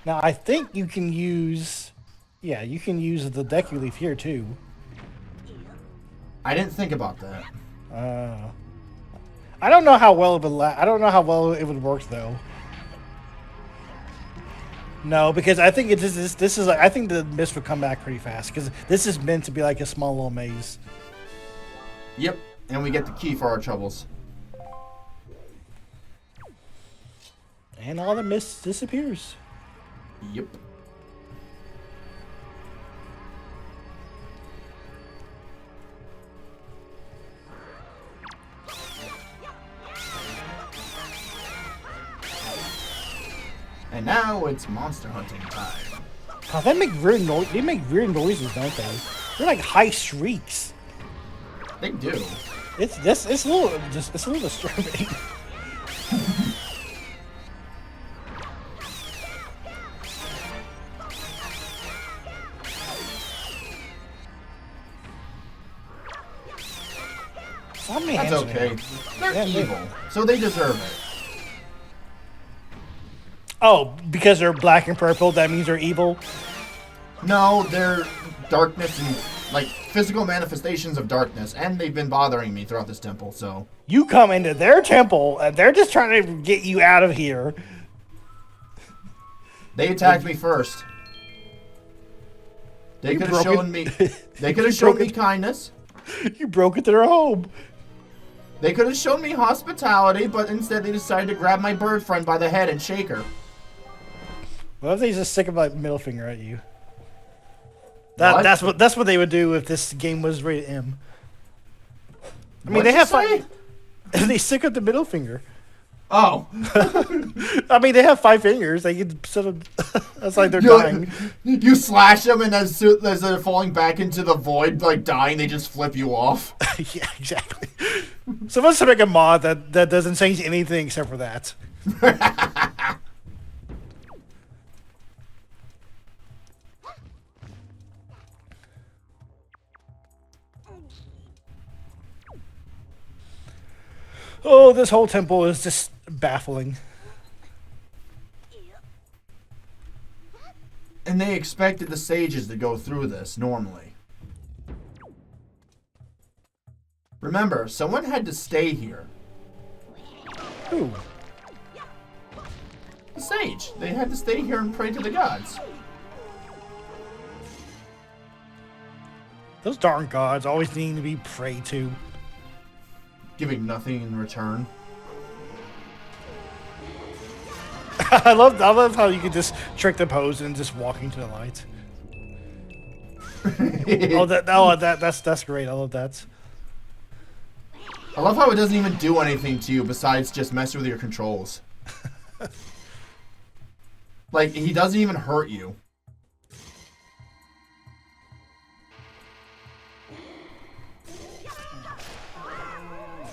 Now, I think you can use... Yeah, you can use the Deku Leaf here, too. I didn't think about that. I don't know how well it would I don't know how well it would work, though. No, because I think this is like, I think the mist would come back pretty fast, because this is meant to be like a small little maze. Yep, and we get the key for our troubles. And all the mist disappears. Yep. And now it's monster hunting time. Oh, they make weird noises, don't they? They're like high shrieks. They do. It's a little disturbing. That's okay. They're evil, so they deserve it. Oh, because they're black and purple, that means they're evil? No, they're darkness and, like, physical manifestations of darkness, and they've been bothering me throughout this temple, so... You come into their temple, and they're just trying to get you out of here. They attacked me first. They could have shown me... They could have shown me kindness. You broke into their home. They could have shown me hospitality, but instead they decided to grab my bird friend by the head and shake her. What if they just stick a middle finger at you? That's what they would do if this game was rated M. I mean, they have they stick up the middle finger. Oh. I mean, they have 5 fingers. They can sort of. That's like they're dying. You slash them, and as they're falling back into the void, like dying, they just flip you off. Yeah, exactly. So let's make a mod that doesn't change anything except for that. Oh, this whole temple is just baffling. And they expected the sages to go through this normally. Remember, someone had to stay here. Who? The sage. They had to stay here and pray to the gods. Those darn gods always need to be prayed to. Giving nothing in return. I love how you can just trick the pose and just walking to the light. That's great. I love that. I love how it doesn't even do anything to you besides just mess with your controls. Like, he doesn't even hurt you.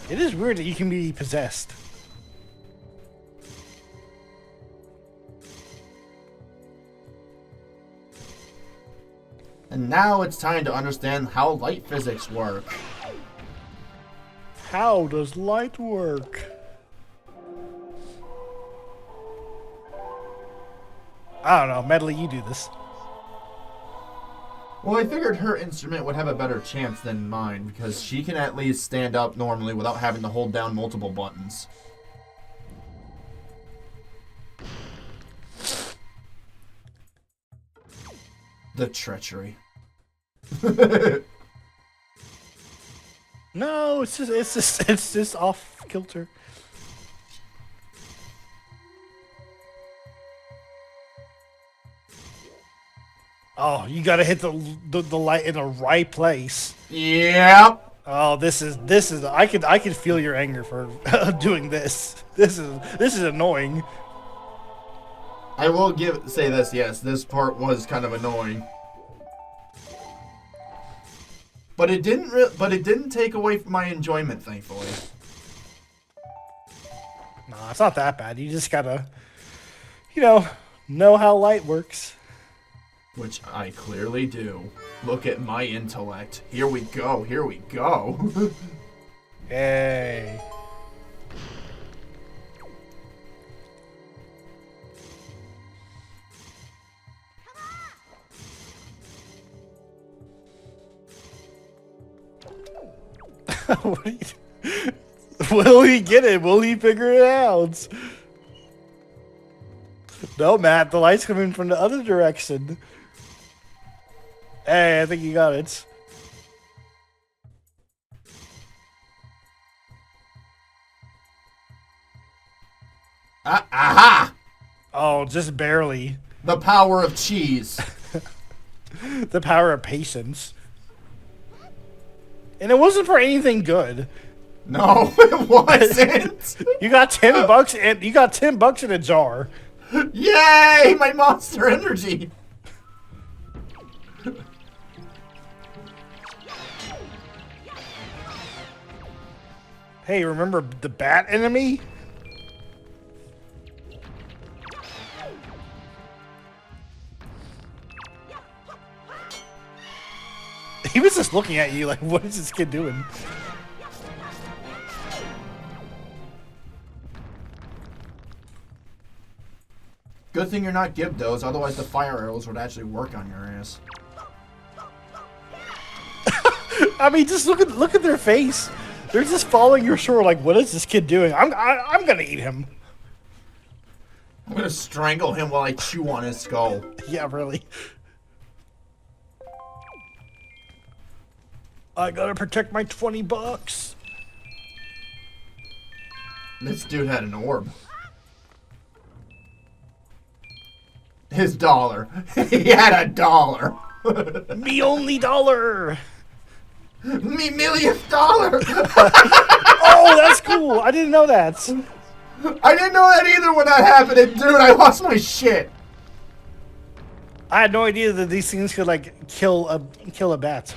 It is weird that you can be possessed. And now it's time to understand how light physics work. How does light work? I don't know. Medley, you do this. Well, I figured her instrument would have a better chance than mine, because she can at least stand up normally without having to hold down multiple buttons. The treachery. No, it's just off kilter. Oh, you gotta hit the light in the right place. Yep. Oh, this is. I could feel your anger for doing this. This is annoying. I will say this. Yes, this part was kind of annoying, but it didn't take away from my enjoyment, thankfully. Nah, it's not that bad. You just gotta, know how light works. Which I clearly do. Look at my intellect. Here we go. Here we go. Hey. What are you... Will he get it? Will he figure it out? No, Matt, the light's coming from the other direction. Hey, I think you got it. Aha! Oh, just barely. The power of cheese. The power of patience. And it wasn't for anything good. No, it wasn't. You got $10 and you got $10 in a jar. Yay! My monster energy. Hey, remember the bat enemy? He was just looking at you like, what is this kid doing? Good thing you're not Gibdos, otherwise the fire arrows would actually work on your ass. I mean, just look at their face. They're just following your shore like, what is this kid doing? I'm gonna eat him. I'm gonna strangle him while I chew on his skull. Yeah, really. I gotta protect my $20. This dude had an orb. His dollar. He had a dollar. Me only dollar. Me millionth dollar. Oh, that's cool. I didn't know that. I didn't know that either when that happened. And dude, I lost my shit. I had no idea that these things could like kill a bat.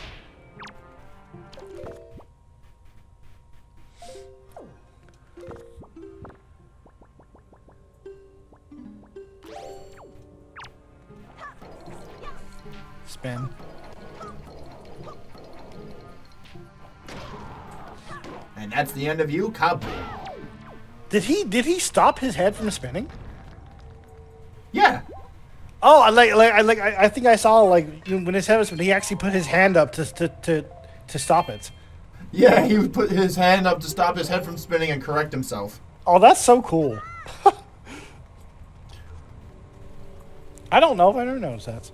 Spin. And that's the end of you, Cub. Did he stop his head from spinning? Yeah. Oh, I think I saw like when his head was spinning, he actually put his hand up to stop it. Yeah, he would put his hand up to stop his head from spinning and correct himself. Oh, that's so cool. I don't know if I ever noticed that.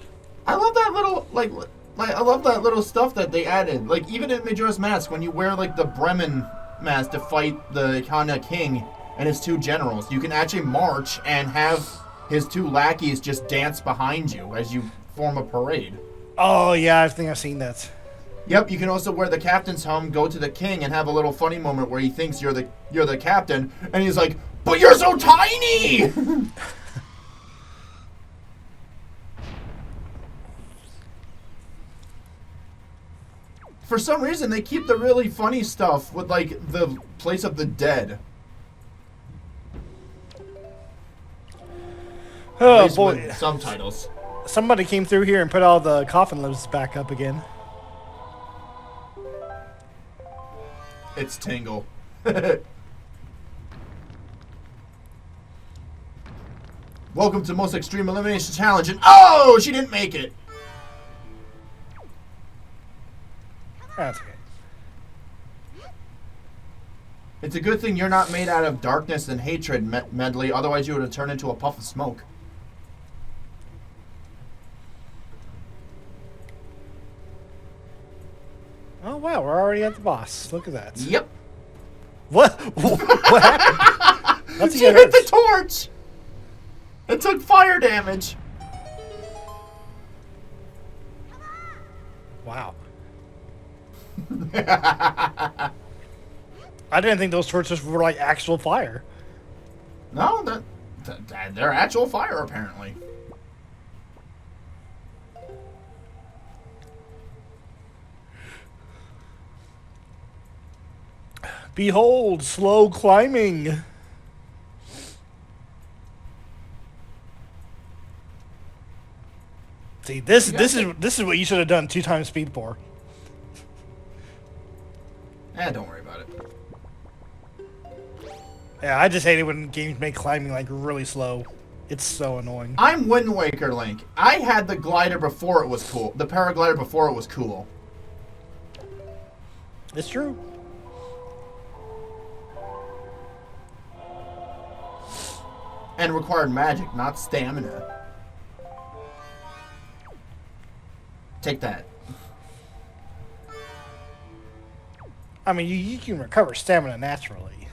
I love that little like I love that little stuff that they added. Like even in Majora's Mask, when you wear like the Bremen mask to fight the Kana King and his two generals, you can actually march and have his two lackeys just dance behind you as you form a parade. Oh yeah, I think I've seen that. Yep, you can also wear the captain's helm, go to the king, and have a little funny moment where he thinks you're the captain, and he's like, "But you're so tiny!" For some reason, they keep the really funny stuff with, like, the place of the dead. Oh boy, with subtitles. somebody came through here and put all the coffin lids back up again. It's Tingle. Welcome to Most Extreme Elimination Challenge, and oh, she didn't make it. That's okay. It's a good thing you're not made out of darkness and hatred, Medley, otherwise you would have turned into a puff of smoke. Oh wow, we're already at the boss. Look at that. Yep. What? What happened? That's She hit the torch! It took fire damage. I didn't think those torches were like actual fire. No, they're actual fire, apparently. Behold, slow climbing. See, this is what you should have done 2 times speed for. Don't worry about it. Yeah, I just hate it when games make climbing like really slow. It's so annoying. I'm Wind Waker Link. I had the glider before it was cool. The paraglider before it was cool. It's true. And required magic, not stamina. Take that. I mean, you can recover stamina naturally.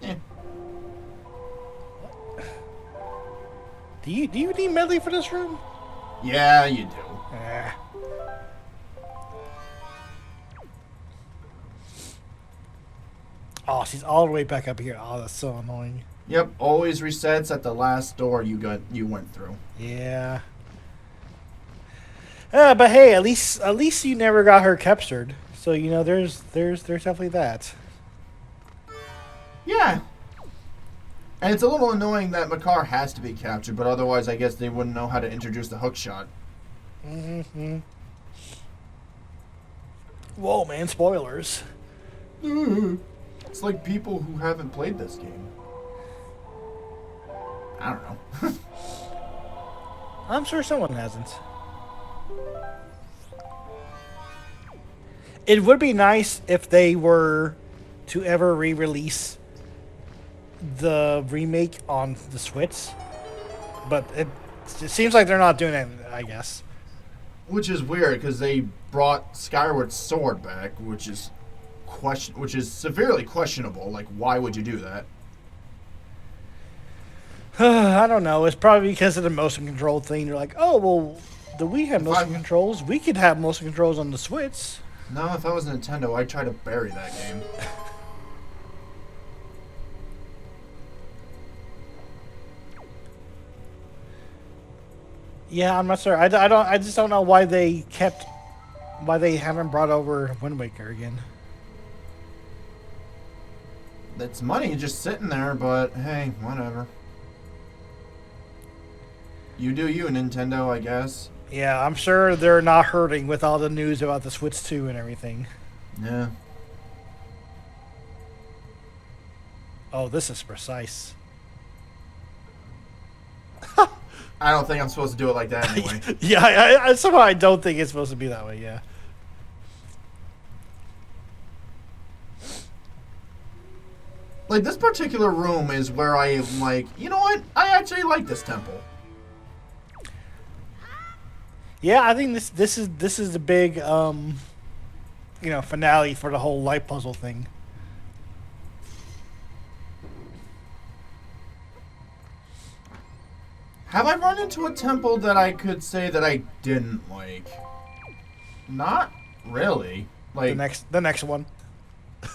Eh. Do you need medley for this room? Yeah, you do. Oh, she's all the way back up here. Oh, that's so annoying. Yep, always resets at the last door you went through. Yeah. But hey, at least you never got her captured. So you know, there's definitely that. Yeah. And it's a little annoying that Makar has to be captured, but otherwise I guess they wouldn't know how to introduce the hook shot. Mm-hmm. Whoa, man, spoilers. It's like people who haven't played this game. I don't know. I'm sure someone hasn't. It would be nice if they were to ever re-release the remake on the Switch, but it seems like they're not doing it, I guess. Which is weird because they brought Skyward Sword back, which is severely questionable. Like, why would you do that? I don't know. It's probably because of the motion control thing. You're like, oh well, do we have motion controls? We could have motion controls on the Switch. No, if I was Nintendo, I'd try to bury that game. Yeah, I'm not sure. I just don't know why they haven't brought over Wind Waker again. It's money just sitting there, but hey, whatever. You do you, Nintendo, I guess. Yeah, I'm sure they're not hurting with all the news about the Switch 2 and everything. Yeah. Oh, this is precise. I don't think I'm supposed to do it like that anyway. Yeah, I somehow I don't think it's supposed to be that way, yeah. Like, this particular room is where I am like, you know what? I actually like this temple. Yeah, I think this is the big finale for the whole light puzzle thing. Have I run into a temple that I could say that I didn't like? Not really. Like The next one.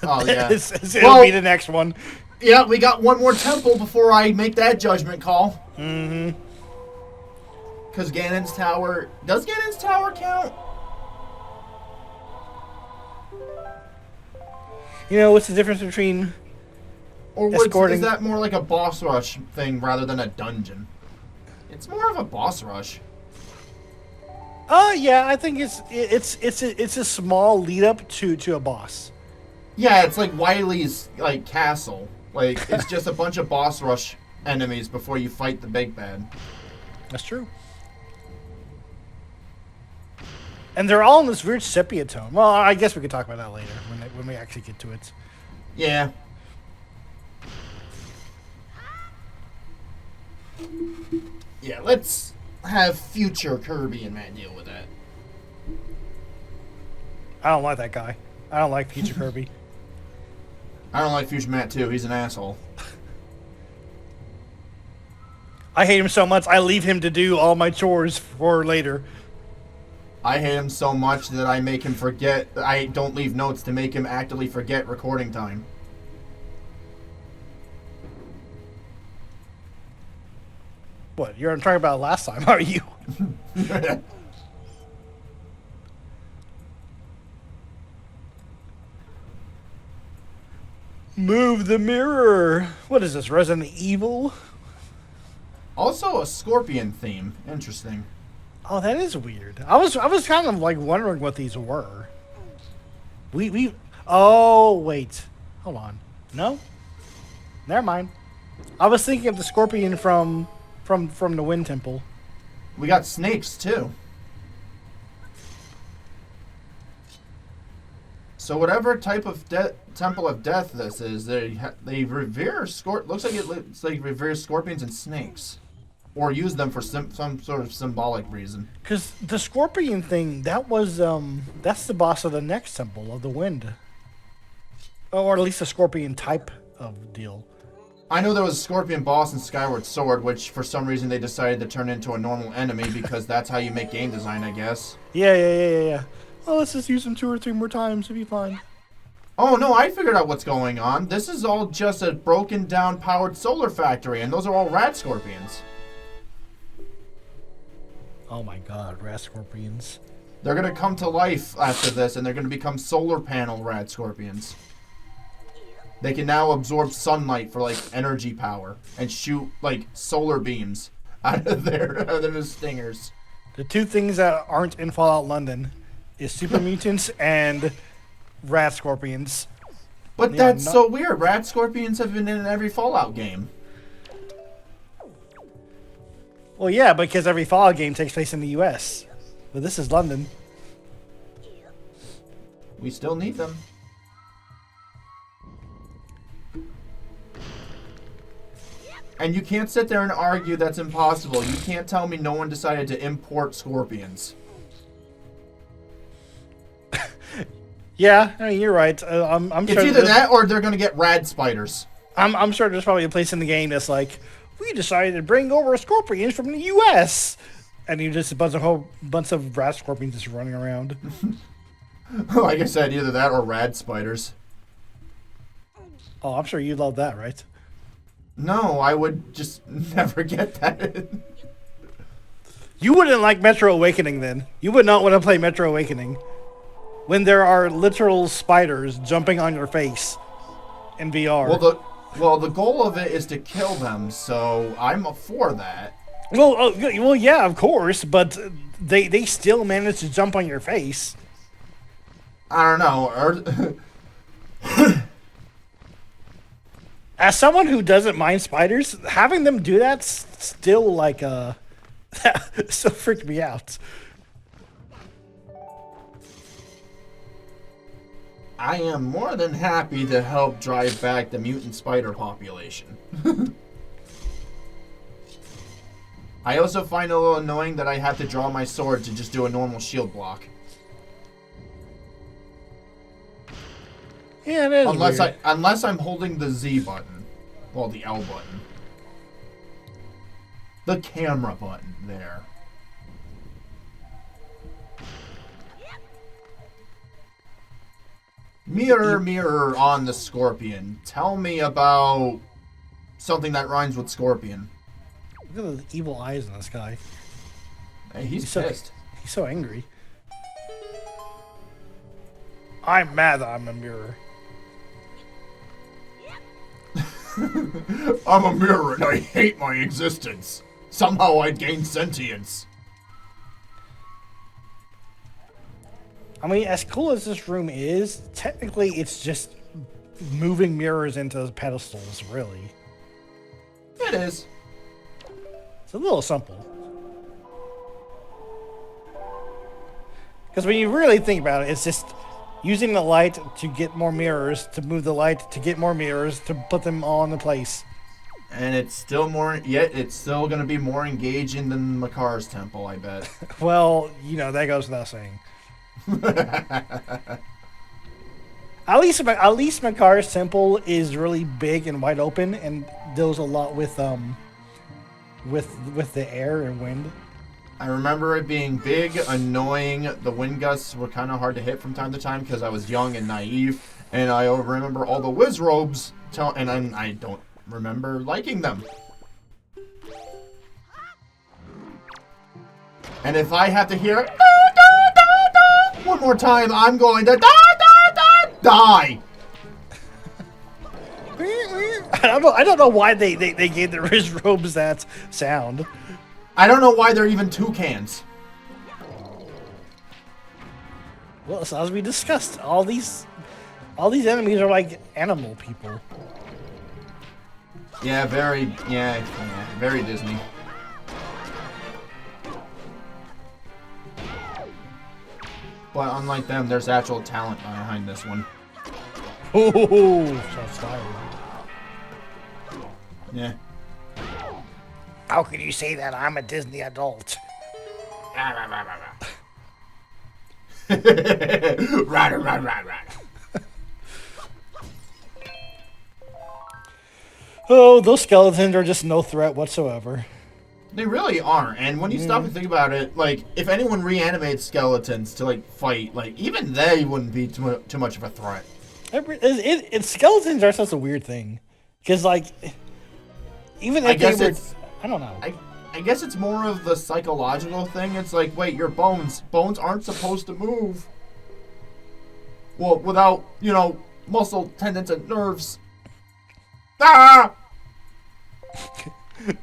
Oh yeah. It'll be the next one. Yeah, we got one more temple before I make that judgment call. Mm-hmm. Because Ganon's Tower... Does Ganon's Tower count? You know, what's the difference between Or escorting... is that more like a boss rush thing rather than a dungeon? It's more of a boss rush. Yeah, I think it's a small lead up to a boss. Yeah, it's like Wily's like castle. Like, it's just a bunch of boss rush enemies before you fight the big bad. That's true. And they're all in this weird sepia tone. Well, I guess we could talk about that later when we actually get to it. Yeah. Yeah, let's have future Kirby and Matt deal with that. I don't like that guy. I don't like future Kirby. I don't like future Matt too. He's an asshole. I hate him so much. I leave him to do all my chores for later. I hate him so much that I make him forget. I don't leave notes to make him actively forget recording time. What, you're talking about last time, are you? Move the mirror. What is this, Resident Evil? Also a scorpion theme. Interesting. Oh, that is weird. I was kind of like wondering what these were. Oh, wait. Hold on. No? Never mind. I was thinking of the scorpion from the Wind Temple. We got snakes too. So whatever type of temple of death this is, they revere looks like revere scorpions and snakes, or use them for some sort of symbolic reason. Because the scorpion thing, that's the boss of the next temple of the wind, or at least a scorpion type of deal. I know there was a scorpion boss in Skyward Sword, which for some reason they decided to turn into a normal enemy because that's how you make game design, I guess. Yeah. Well, let's just use them 2 or 3 more times to be fine. Oh no, I figured out what's going on. This is all just a broken down powered solar factory, and those are all rat scorpions. Oh my god, rat scorpions. They're gonna come to life after this, and they're gonna become solar panel rat scorpions. They can now absorb sunlight for like energy power and shoot like solar beams out of their stingers. The 2 things that aren't in Fallout London is super mutants and rat scorpions. But that's so weird. Rat scorpions have been in every Fallout game. Well, yeah, because every Fallout game takes place in the U.S. But this is London. We still need them. And you can't sit there and argue that's impossible. You can't tell me no one decided to import scorpions. Yeah, I mean, you're right. I'm It's sure either that or they're going to get rad spiders. I'm sure there's probably a place in the game that's like, we decided to bring over scorpions from the U.S. And you just a whole bunch of rat scorpions just running around. Like I said, either that or rad spiders. Oh, I'm sure you love that, right? No, I would just never get that. You wouldn't like Metro Awakening then. You would not want to play Metro Awakening when there are literal spiders jumping on your face in VR. Well, the goal of it is to kill them, so I'm for that. Well, yeah, of course, but they still manage to jump on your face. I don't know. As someone who doesn't mind spiders, having them do that's still like still freaked me out. I am more than happy to help drive back the mutant spider population. I also find it a little annoying that I have to draw my sword to just do a normal shield block. Yeah, it is weird. Unless I'm holding the Z button. Well, the L button. The camera button there. Mirror, mirror on the scorpion. Tell me about something that rhymes with scorpion. Look at the evil eyes in this guy. Hey, he's pissed. He's so angry. I'm mad that I'm a mirror. I'm a mirror and I hate my existence. Somehow I gained sentience. I mean, as cool as this room is, technically it's just moving mirrors into pedestals, really. It is. It's a little simple. Because when you really think about it, it's just using the light to get more mirrors, to move the light to get more mirrors, to put them all in the place. And it's still it's still going to be more engaging than Makar's temple, I bet. Well, you know, that goes without saying. At least Makar's temple is really big and wide open and deals a lot with with the air and wind. I remember it being big, annoying. The wind gusts were kind of hard to hit from time to time because I was young and naive. And I remember all the whiz robes, and I don't remember liking them. And if I have to hear da, da, da, da, one more time, I'm going to die. I don't know why they gave the Riz robes that sound. I don't know why they're even toucans. Well, so as we discussed, all these enemies are like animal people. Yeah, very Disney. But unlike them, there's actual talent behind this one. Ooh, shots fired. Yeah. How can you say that? I'm a Disney adult. Oh, those skeletons are just no threat whatsoever. They really aren't. And when you stop and think about it, like, if anyone reanimates skeletons to, like, fight, like, even they wouldn't be too much of a threat. Skeletons are such a weird thing. Because, like, even if they were... I don't know. I guess it's more of the psychological thing. It's like, wait, your bones aren't supposed to move. Well, without, muscle, tendons, and nerves. Ah!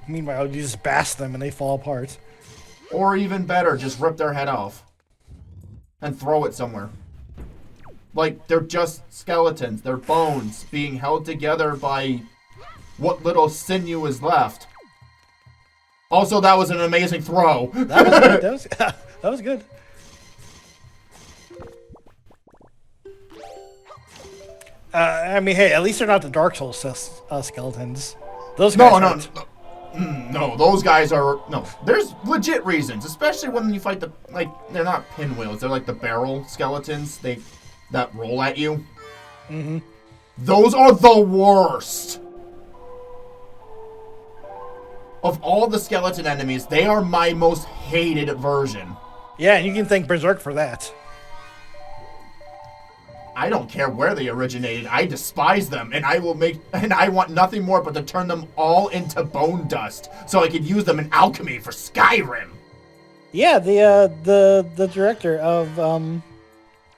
Meanwhile, you just bash them and they fall apart. Or even better, just rip their head off. And throw it somewhere. Like, they're just skeletons. They're bones being held together by what little sinew is left. Also, that was an amazing throw. That was good. I mean, hey, at least they're not the Dark Souls skeletons. Those guys No, those guys are... No, there's legit reasons. Especially when you fight they're not pinwheels. They're like the barrel skeletons that roll at you. Mm-hmm. Those are the worst. Of all the skeleton enemies, they are my most hated version. Yeah, and you can thank Berserk for that. I don't care where they originated. I despise them, and I want nothing more but to turn them all into bone dust, so I could use them in alchemy for Skyrim. Yeah, the director of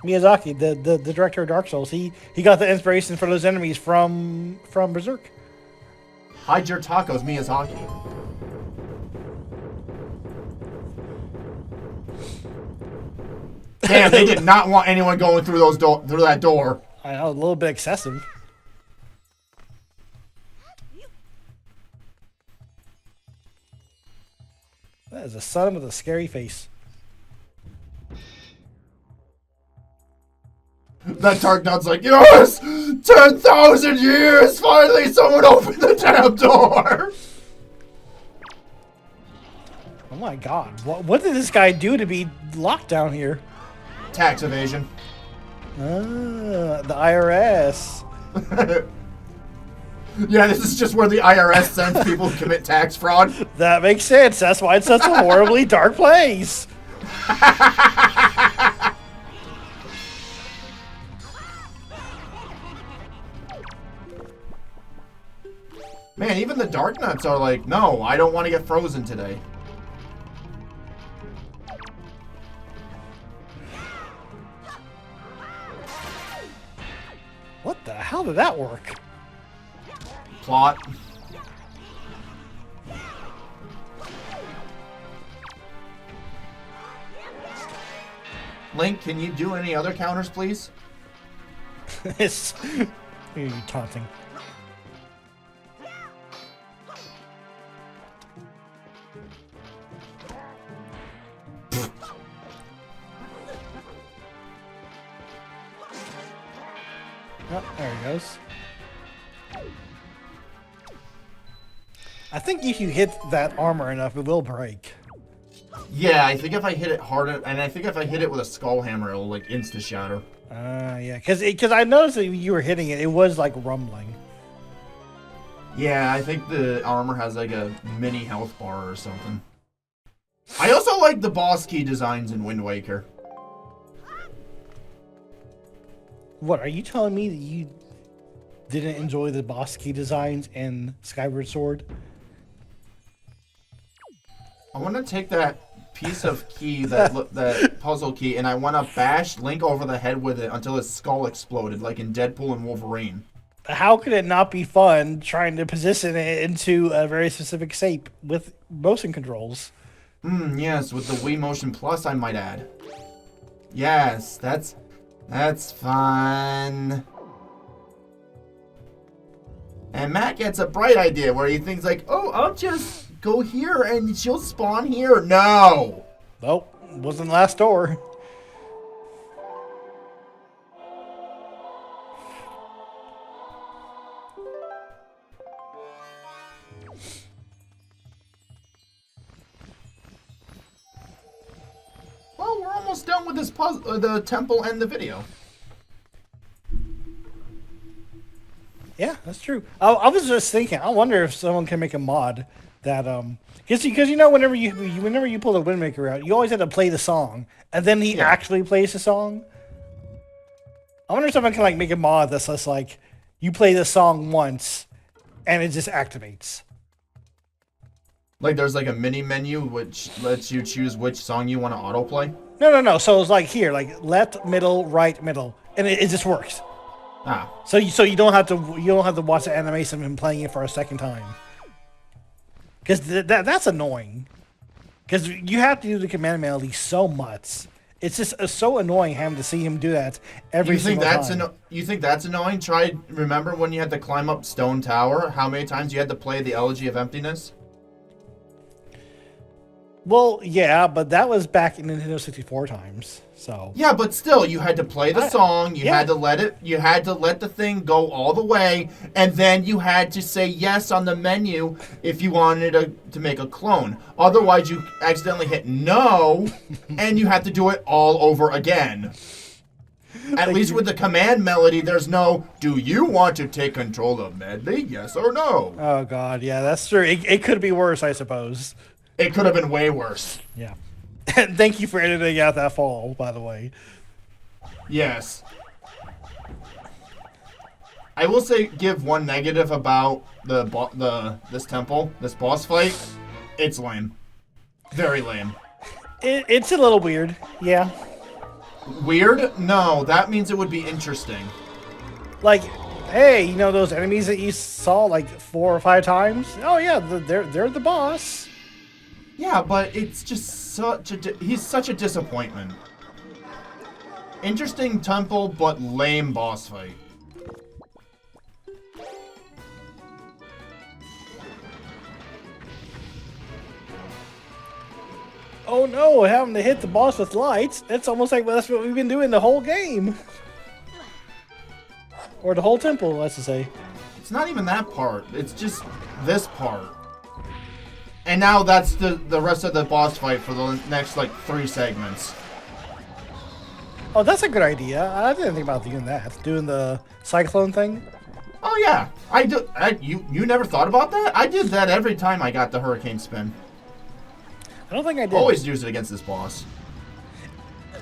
Miyazaki, the director of Dark Souls, he got the inspiration for those enemies from Berserk. Hide your tacos, Miyazaki. Damn, they did not want anyone going through through that door. I know, a little bit excessive. That is a son with a scary face. That Dark Knight's like, yes! 10,000 years! Finally someone opened the damn door! Oh my god. What did this guy do to be locked down here? Tax evasion. The IRS. Yeah, this is just where the IRS sends people to commit tax fraud. That makes sense. That's why it's such a horribly dark place. Man, even the Dark Nuts are like, no, I don't want to get frozen today. What the hell did that work? Plot. Link, can you do any other counters, please? It's... You're taunting. Oh, there he goes. I think if you hit that armor enough, it will break. Yeah, I think if I hit it harder, and I think if I hit it with a skull hammer, it'll like insta shatter. Yeah, because I noticed that you were hitting it, it was like rumbling. Yeah, I think the armor has like a mini health bar or something. I also like the boss key designs in Wind Waker. What, are you telling me that you didn't enjoy the boss key designs in Skyward Sword? I want to take that piece of key, that puzzle key, and I want to bash Link over the head with it until his skull exploded, like in Deadpool and Wolverine. How could it not be fun trying to position it into a very specific shape with motion controls? Yes, with the Wii Motion Plus, I might add. Yes, that's fun. And Matt gets a bright idea where he thinks like, oh, I'll just go here and she'll spawn here. No! Nope, wasn't last door. Well, we're almost done with this puzzle, the temple and the video. Yeah, that's true. I was just thinking, I wonder if someone can make a mod that because you know whenever you pull the Wind Waker out, you always have to play the song, and then he actually plays the song. I wonder if someone can like make a mod that's just like you play the song once, and it just activates. Like there's like a mini menu which lets you choose which song you want to autoplay. No. So it's like here, like left, middle, right, middle, and it just works. Ah. So you don't have to watch the animation of him playing it for a second time. Because that's annoying. Because you have to do the command melody so much. It's just so annoying having to see him do that every single time. You think that's annoying? Remember when you had to climb up Stone Tower? How many times you had to play the Elegy of Emptiness? Well, yeah, but that was back in Nintendo 64 times. So yeah, but still, you had to play the song. You had to let the thing go all the way, and then you had to say yes on the menu if you wanted to make a clone. Otherwise, you accidentally hit no, and you had to do it all over again. At least with the command melody, there's no, do you want to take control of Medley? Yes or no? Oh, God, yeah, that's true. It could be worse, I suppose. It could have been way worse. Yeah. Thank you for editing out that fall, by the way. Yes. I will say, give one negative about this boss fight. It's lame. Very lame. It's a little weird, yeah. Weird? No, that means it would be interesting. Like, hey, you know those enemies that you saw like 4 or 5 times? Oh yeah, they're the boss. Yeah, but it's just he's such a disappointment. Interesting temple, but lame boss fight. Oh no, having to hit the boss with lights. It's almost like that's what we've been doing the whole game. Or the whole temple, let's just say. It's not even that part. It's just this part. And now that's the rest of the boss fight for the next, like, 3 segments. Oh, that's a good idea. I didn't think about doing that. Doing the cyclone thing. Oh, yeah. You never thought about that? I did that every time I got the hurricane spin. I don't think I did. Always use it against this boss.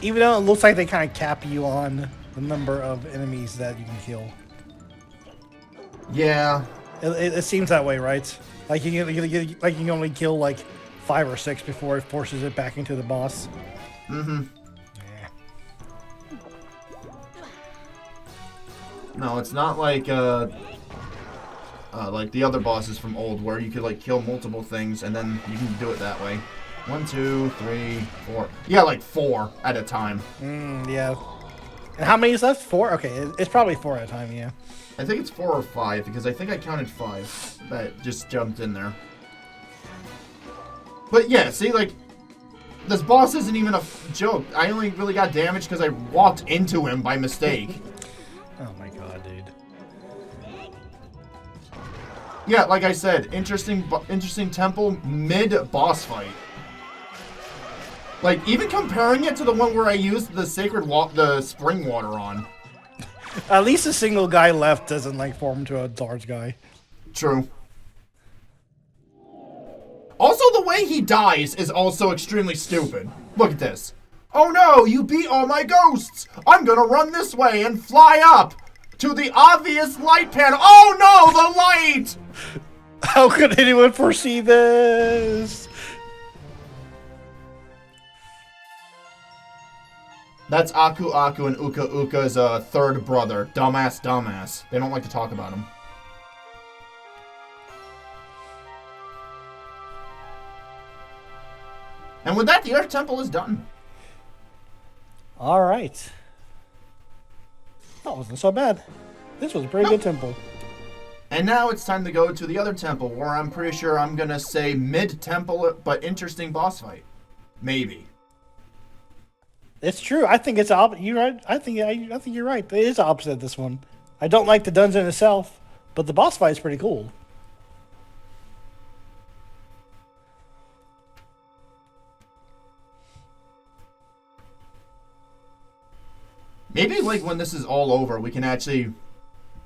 Even though it looks like they kind of cap you on the number of enemies that you can kill. Yeah. It seems that way, right? Like you can only kill like 5 or 6 before it forces it back into the boss. Mm-hmm. Yeah. No, it's not like the other bosses from old where you could like kill multiple things and then you can do it that way. 1, 2, 3, 4. Yeah, like 4 at a time. Yeah. And how many is left? 4? Okay, it's probably 4 at a time, yeah. I think it's 4 or 5 because I think I counted 5 that just jumped in there. But yeah, see, like, this boss isn't even a joke. I only really got damaged because I walked into him by mistake. Oh my god, dude. Yeah, like I said, interesting temple mid-boss fight. Like, even comparing it to the one where I used the the spring water on. At least a single guy left doesn't like form into a large guy. True. Also, the way he dies is also extremely stupid. Look at this. Oh no, you beat all my ghosts! I'm gonna run this way and fly up to the obvious light panel. Oh no, the light! How could anyone foresee this? That's Aku Aku and Uka Uka's third brother. Dumbass. They don't like to talk about him. And with that, the Earth Temple is done. All right. That wasn't so bad. This was a pretty good temple. And now it's time to go to the other temple, where I'm pretty sure I'm gonna say mid-temple, but interesting boss fight. Maybe. It's true. I think it's you're right. I think you're right. It is opposite of this one. I don't like the dungeon itself, but the boss fight is pretty cool. Maybe, like, when this is all over, we can actually,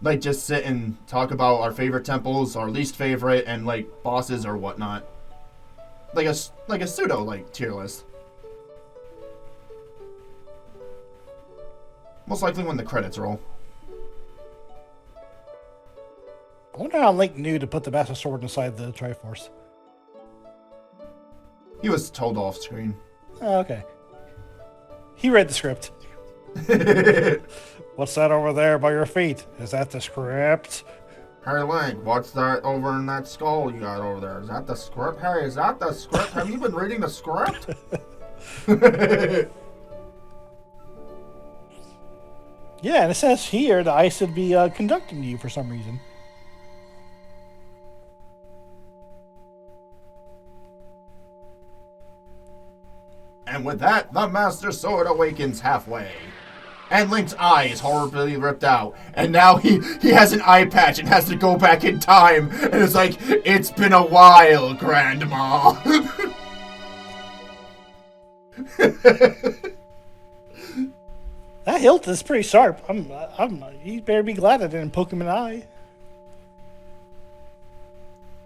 like, just sit and talk about our favorite temples, our least favorite, and, like, bosses or whatnot. Like a pseudo, like, tier list. Most likely when the credits roll. I wonder how Link knew to put the Master Sword inside the Triforce. He was told off screen. Oh, okay. He read the script. What's that over there by your feet? Is that the script? Hey Link, what's that over in that skull you got over there? Is that the script? Hey, is that the script? Have you been reading the script? Yeah, and it says here the ice would be conducting you for some reason. And with that, the Master Sword awakens halfway. And Link's eye is horribly ripped out. And now he has an eye patch and has to go back in time. And it's like, it's been a while, Grandma. That hilt is pretty sharp. You better be glad I didn't poke him in the eye.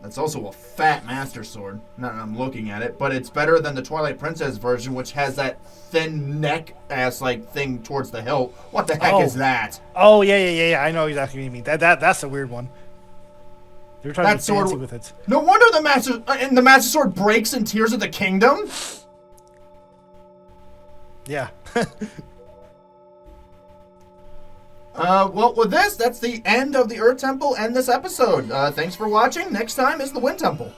That's also a fat Master Sword. Now I'm looking at it, but it's better than the Twilight Princess version, which has that thin neck-ass like thing towards the hilt. What the heck is that? Oh yeah. I know exactly what you mean. That's a weird one. They're trying to be fancy with it. No wonder the Master Sword breaks in Tears of the Kingdom. Yeah. Well, with this, that's the end of the Earth Temple and this episode. Thanks for watching. Next time is the Wind Temple.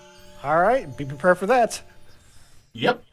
All right. Be prepared for that. Yep.